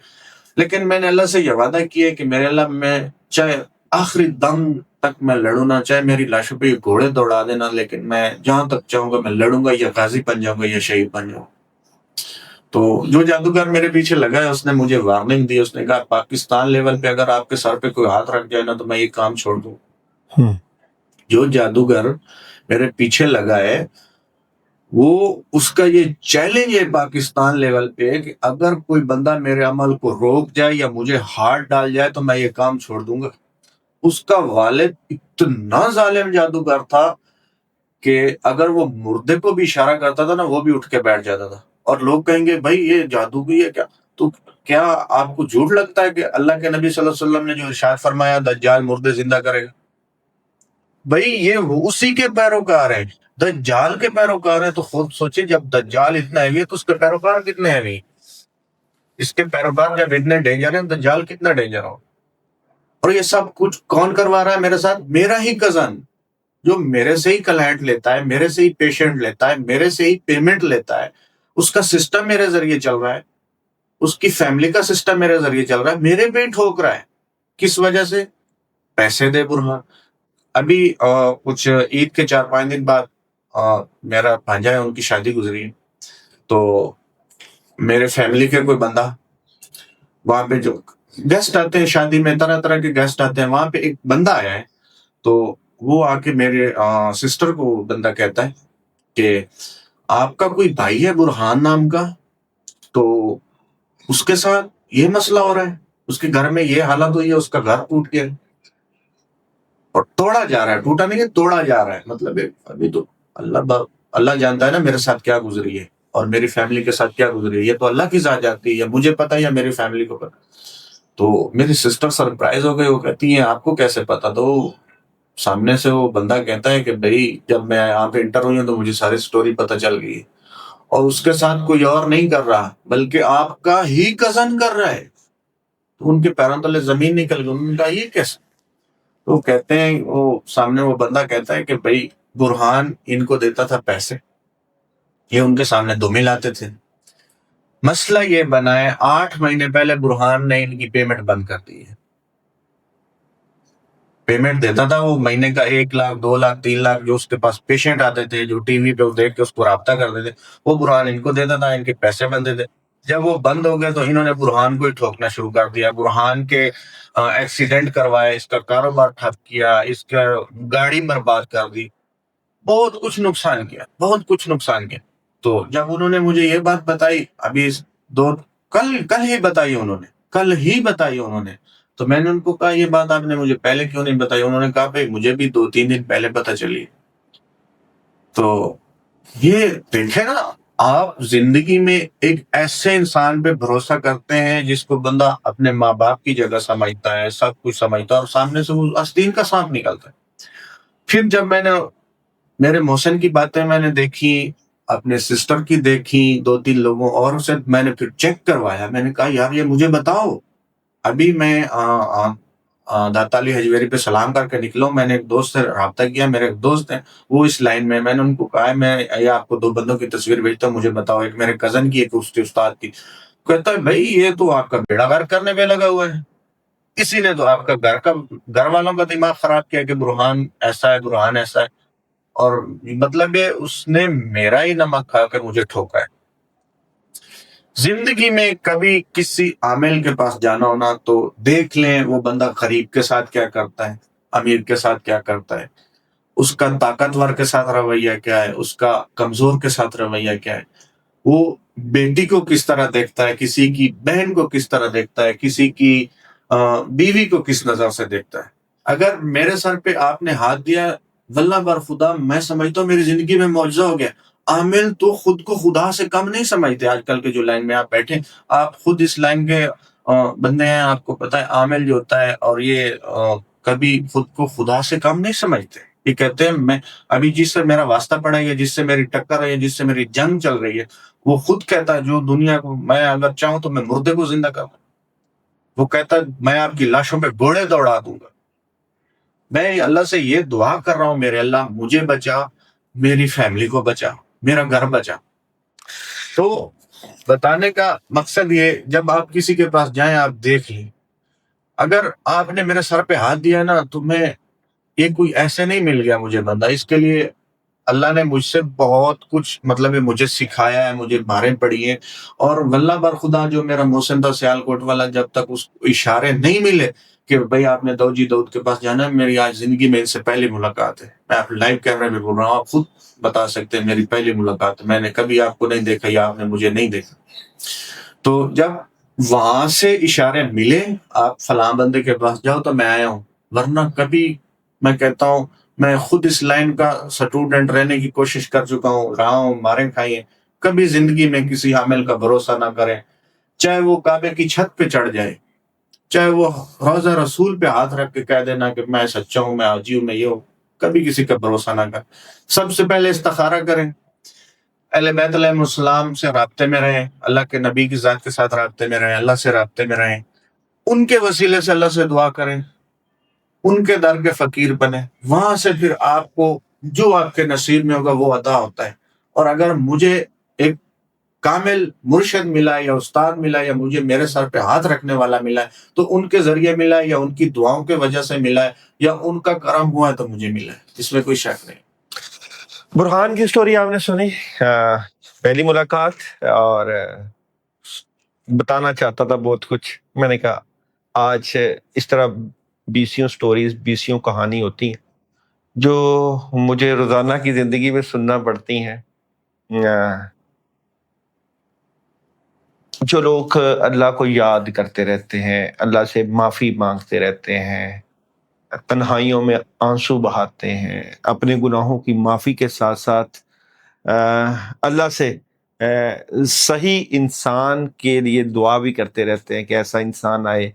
لیکن میں نے اللہ سے یہ وعدہ کیا کہ میرے اللہ میں چاہے آخری دم تک میں لڑوں نا، چاہے میری لاشوں پہ یہ گھوڑے دوڑا دینا، لیکن میں جہاں تک چاہوں گا میں لڑوں گا، یا غازی بن جاؤں گا یا شہید بن جاؤں گا. تو جو جادوگر میرے پیچھے لگا ہے اس نے مجھے وارننگ دی، اس نے کہا پاکستان لیول پہ اگر آپ کے سر پہ کوئی ہاتھ رکھ جائے نا تو میں یہ کام چھوڑ دوں. جو جادوگر میرے پیچھے لگا ہے وہ اس کا یہ چیلنج ہے پاکستان لیول پہ کہ اگر کوئی بندہ میرے عمل کو روک جائے یا مجھے ہاتھ ڈال جائے تو میں یہ کام چھوڑ دوں گا. اس کا والد اتنا ظالم جادوگر تھا کہ اگر وہ مردے کو بھی اشارہ کرتا تھا نا وہ بھی اٹھ کے بیٹھ جاتا تھا. اور لوگ کہیں گے بھائی یہ جادوگری ہے کیا؟ تو کیا آپ کو جھوٹ لگتا ہے کہ اللہ کے نبی صلی اللہ علیہ وسلم نے جو ارشاد فرمایا دجال مردے زندہ کرے گا؟ بھائی یہ اسی کے پیروکار ہیں، دجال کے پیروکار ہیں. تو خود سوچے جب دجال اتنا ہیوی ہے تو اس کے پیروکار کتنے ہیوی، اس کے پیروکار جب اتنے ڈینجر ہیں دجال کتنا ڈینجر ہو. اور یہ سب کچھ کون کروا رہا ہے میرے ساتھ؟ میرا ہی کزن جو میرے سے ہی کلائنٹ لیتا ہے، میرے سے ہی پیشنٹ لیتا ہے، میرے سے ہی پیمنٹ لیتا ہے. اس کا سسٹم میرے ذریعے چل رہا ہے، اس کی فیملی کا سسٹم میرے ذریعے چل رہا ہے، میرے پہ ہی ٹھوک رہا ہے. کس وجہ سے؟ پیسے دے برہان. ابھی کچھ عید کے 4-5 دن بعد میرا بھانجا ہے ان کی شادی گزری ہے. تو میرے فیملی کے کوئی بندہ وہاں پہ جو گیسٹ آتے ہیں شادی میں، طرح طرح کے گیسٹ آتے ہیں، وہاں پہ ایک بندہ آیا ہے. تو وہ آ کے میرے سسٹر کو بندہ کہتا ہے کہ آپ کا کوئی بھائی ہے برہان نام کا، تو اس کے ساتھ یہ مسئلہ ہو رہا ہے، اس کے گھر میں یہ حالت ہوئی ہے، اس کا گھر ٹوٹ گیا اور توڑا جا رہا ہے، ٹوٹا نہیں ہے توڑا جا رہا ہے. مطلب ابھی تو اللہ جانتا ہے نا میرے ساتھ کیا گزری ہے اور میری فیملی کے ساتھ کیا گزری ہے. یہ تو اللہ کی ذات جانتی ہے، یا مجھے پتا ہے یا میری فیملی کو پتا. تو میری سسٹر سرپرائز ہو گئی، وہ کہتی ہیں آپ کو کیسے پتا؟ تو سامنے سے وہ بندہ کہتا ہے کہ بھائی جب میں یہاں پہ انٹر ہوئی ہوں تو مجھے ساری سٹوری پتہ چل گئی، اور اس کے ساتھ کوئی اور نہیں کر رہا بلکہ آپ کا ہی کزن کر رہا ہے. تو ان کے پیروں تلے زمین نکل گئی. انہوں نے کہا یہ کیسے؟ تو کہتے ہیں وہ سامنے وہ بندہ کہتا ہے کہ بھائی برہان ان کو دیتا تھا پیسے، یہ ان کے سامنے دھومے لاتے تھے. مسئلہ یہ بنا ہے 8 مہینے پہلے برہان نے ان کی پیمنٹ بند کر دی ہے. پیمنٹ دیتا تھا وہ مہینے کا 1 لاکھ 2 لاکھ 3 لاکھ، جو اس کے پاس پیشنٹ آتے تھے جو ٹی وی پہ دیکھ کے اس کو رابطہ کرتے تھے، وہ برہان ان کو دیتا تھا، ان کے پیسے بندے تھے. جب وہ بند ہو گئے تو انہوں نے برہان کو ہی ٹھوکنا شروع کر دیا، برہان کے ایکسیڈنٹ کروائے، اس کا کاروبار ٹھپ کیا، اس کا گاڑی برباد کر دی، بہت کچھ نقصان کیا، بہت کچھ نقصان کیا. تو جب انہوں نے مجھے یہ بات بتائی، ابھی کل ہی بتائی انہوں نے، تو میں نے ان کو کہا یہ بات آپ نے مجھے پہلے کیوں نہیں بتائی؟ انہوں نے کہا بھائی مجھے بھی 2-3 دن پہلے پتہ چلی. تو یہ دیکھیں نا، آپ زندگی میں ایک ایسے انسان پہ بھروسہ کرتے ہیں جس کو بندہ اپنے ماں باپ کی جگہ سمجھتا ہے، سب کچھ سمجھتا ہے، اور سامنے سے وہ آستین کا سانپ نکلتا ہے. پھر جب میں نے میرے محسن کی باتیں میں نے دیکھی، اپنے سسٹر کی دیکھی، 2-3 لوگوں اور سے میں نے پھر چیک کروایا. میں نے کہا یار یہ مجھے بتاؤ. ابھی میں داتا علی حجویری پہ سلام کر کے نکلا ہوں. میں نے ایک دوست سے رابطہ کیا، میرے ایک دوست ہیں وہ اس لائن میں نے ان کو کہا میں یہ آپ کو 2 بندوں کی تصویر بھیجتا ہوں، مجھے بتاؤ. ایک میرے کزن کی، ایک اس کے استاد کی. کہتا ہے بھائی یہ تو آپ کا بیڑا غرق کرنے پہ لگا ہوا ہے، اسی نے تو آپ کا گھر والوں کا دماغ خراب کیا کہ برہان ایسا ہے، برہان ایسا ہے. اور مطلب ہے اس نے میرا ہی نمک کھا کر مجھے ٹھوکا ہے. زندگی میں کبھی کسی عامل کے پاس جانا ہونا تو دیکھ لیں وہ بندہ غریب کے ساتھ کیا کرتا ہے، امیر کے ساتھ کیا کرتا ہے، اس کا طاقتور کے ساتھ رویہ کیا ہے، اس کا کمزور کے ساتھ رویہ کیا ہے، وہ بیٹی کو کس طرح دیکھتا ہے، کسی کی بہن کو کس طرح دیکھتا ہے، کسی کی بیوی کو کس نظر سے دیکھتا ہے. اگر میرے سر پہ آپ نے ہاتھ دیا، واللہ بر خدا میں سمجھتا ہوں میری زندگی میں معجزہ ہو گیا. عامل تو خود کو خدا سے کم نہیں سمجھتے. آج کل کے جو لائن میں آپ بیٹھے، آپ خود اس لائن کے بندے ہیں، آپ کو پتا ہے عامل جو ہوتا ہے، اور یہ کبھی خود کو خدا سے کم نہیں سمجھتے. یہ کہتے ہیں میں ابھی جس سے میرا واسطہ پڑا ہے، یا جس سے میری ٹکر ہے، یا جس سے میری جنگ چل رہی ہے، وہ خود کہتا ہے جو دنیا کو میں اگر چاہوں تو میں مردے کو زندہ کروں. وہ کہتا ہے میں آپ کی لاشوں پہ گھوڑے دوڑا دوں گا. میں اللہ سے یہ دعا کر رہا ہوں، میرے اللہ مجھے بچا، میری فیملی کو بچا، میرا گھر بچا. تو بتانے کا مقصد یہ، جب آپ کسی کے پاس جائیں آپ دیکھ لیں. اگر آپ نے میرے سر پہ ہاتھ دیا نا تو میں یہ کوئی ایسے نہیں مل گیا مجھے بندہ. اس کے لیے اللہ نے مجھ سے بہت کچھ مطلب مجھے سکھایا ہے، مجھے ماریں پڑی ہیں. اور واللہ بر خدا جو میرا محسن تھا سیال کوٹ والا، جب تک اس کو اشارے نہیں ملے کہ بھائی آپ نے داؤد کے پاس جانا ہے، میری آج زندگی میں ان سے پہلی ملاقات ہے. میں آپ لائیو کیمرے میں بول رہا ہوں، آپ خود بتا سکتے ہیں میری پہلی ملاقات ہے. میں نے کبھی آپ کو نہیں دیکھا یا آپ نے مجھے نہیں دیکھا. تو جب وہاں سے اشارے ملے آپ فلاں بندے کے پاس جاؤ تو میں آیا ہوں. ورنہ کبھی میں کہتا ہوں میں خود اس لائن کا سٹوڈنٹ رہنے کی کوشش کر چکا ہوں، رہا ہوں، مارے کھائیے. کبھی زندگی میں کسی عامل کا بھروسہ نہ کریں، چاہے وہ کعبے کی چھت پہ چڑھ جائے، چاہے وہ روضہ رسول پہ ہاتھ رکھ کے کہہ دینا کہ میں سچا ہوں، میں حاجی ہوں، میں یہ ہوں. کبھی کسی کا بھروسہ نہ کریں. سب سے پہلے استخارہ کریں، اہل بیت علیہ السلام سے رابطے میں رہیں، اللہ کے نبی کی ذات کے ساتھ رابطے میں رہیں، اللہ سے رابطے میں رہیں، ان کے وسیلے سے اللہ سے دعا کریں، ان کے در کے فقیر بنیں. وہاں سے پھر آپ کو جو آپ کے نصیب میں ہوگا وہ عطا ہوتا ہے. اور اگر مجھے ایک کامل مرشد ملا یا استاد ملا یا مجھے میرے سر پہ ہاتھ رکھنے والا ملا ہے تو ان کے ذریعے ملا ہے، یا ان کی دعاؤں کے وجہ سے ملا ہے، یا ان کا کرم ہوا ہے تو مجھے ملا ہے. اس میں کوئی شک نہیں. برہان کی سٹوری آپ نے سنی، پہلی ملاقات، اور بتانا چاہتا تھا بہت کچھ. میں نے کہا آج اس طرح 20 سٹوریز، 20 کہانی ہوتی ہیں جو مجھے روزانہ کی زندگی میں سننا پڑتی ہیں. جو لوگ اللہ کو یاد کرتے رہتے ہیں، اللہ سے معافی مانگتے رہتے ہیں، تنہائیوں میں آنسو بہاتے ہیں، اپنے گناہوں کی معافی کے ساتھ ساتھ اللہ سے صحیح انسان کے لیے دعا بھی کرتے رہتے ہیں کہ ایسا انسان آئے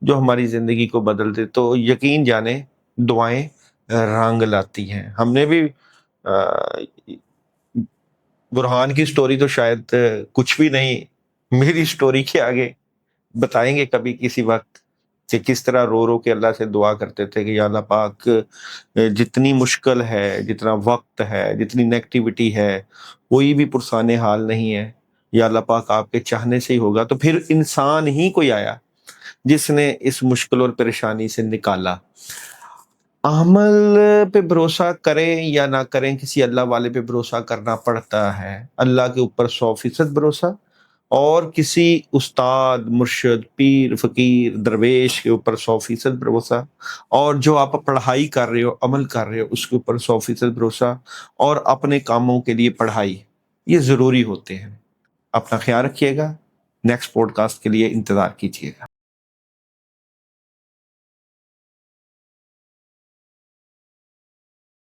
جو ہماری زندگی کو بدل دے، تو یقین جانے دعائیں رنگ لاتی ہیں۔ ہم نے بھی برہان کی سٹوری تو شاید کچھ بھی نہیں، میری سٹوری کے آگے بتائیں گے کبھی کسی وقت کہ کس طرح رو رو کے اللہ سے دعا کرتے تھے کہ یا اللہ پاک، جتنی مشکل ہے، جتنا وقت ہے، جتنی نیگیٹیوٹی ہے، کوئی بھی پرسان حال نہیں ہے، یا اللہ پاک آپ کے چاہنے سے ہی ہوگا۔ تو پھر انسان ہی کوئی آیا جس نے اس مشکل اور پریشانی سے نکالا۔ عمل پہ بھروسہ کریں یا نہ کریں، کسی اللہ والے پہ بھروسہ کرنا پڑتا ہے، اللہ کے اوپر 100% بھروسہ، اور کسی استاد، مرشد، پیر، فقیر، درویش کے اوپر 100% بھروسہ، اور جو آپ پڑھائی کر رہے ہو، عمل کر رہے ہو، اس کے اوپر 100% بھروسہ، اور اپنے کاموں کے لیے پڑھائی، یہ ضروری ہوتے ہیں۔ اپنا خیال رکھیے گا، نیکسٹ پوڈ کاسٹ کے لیے انتظار کیجیے گا۔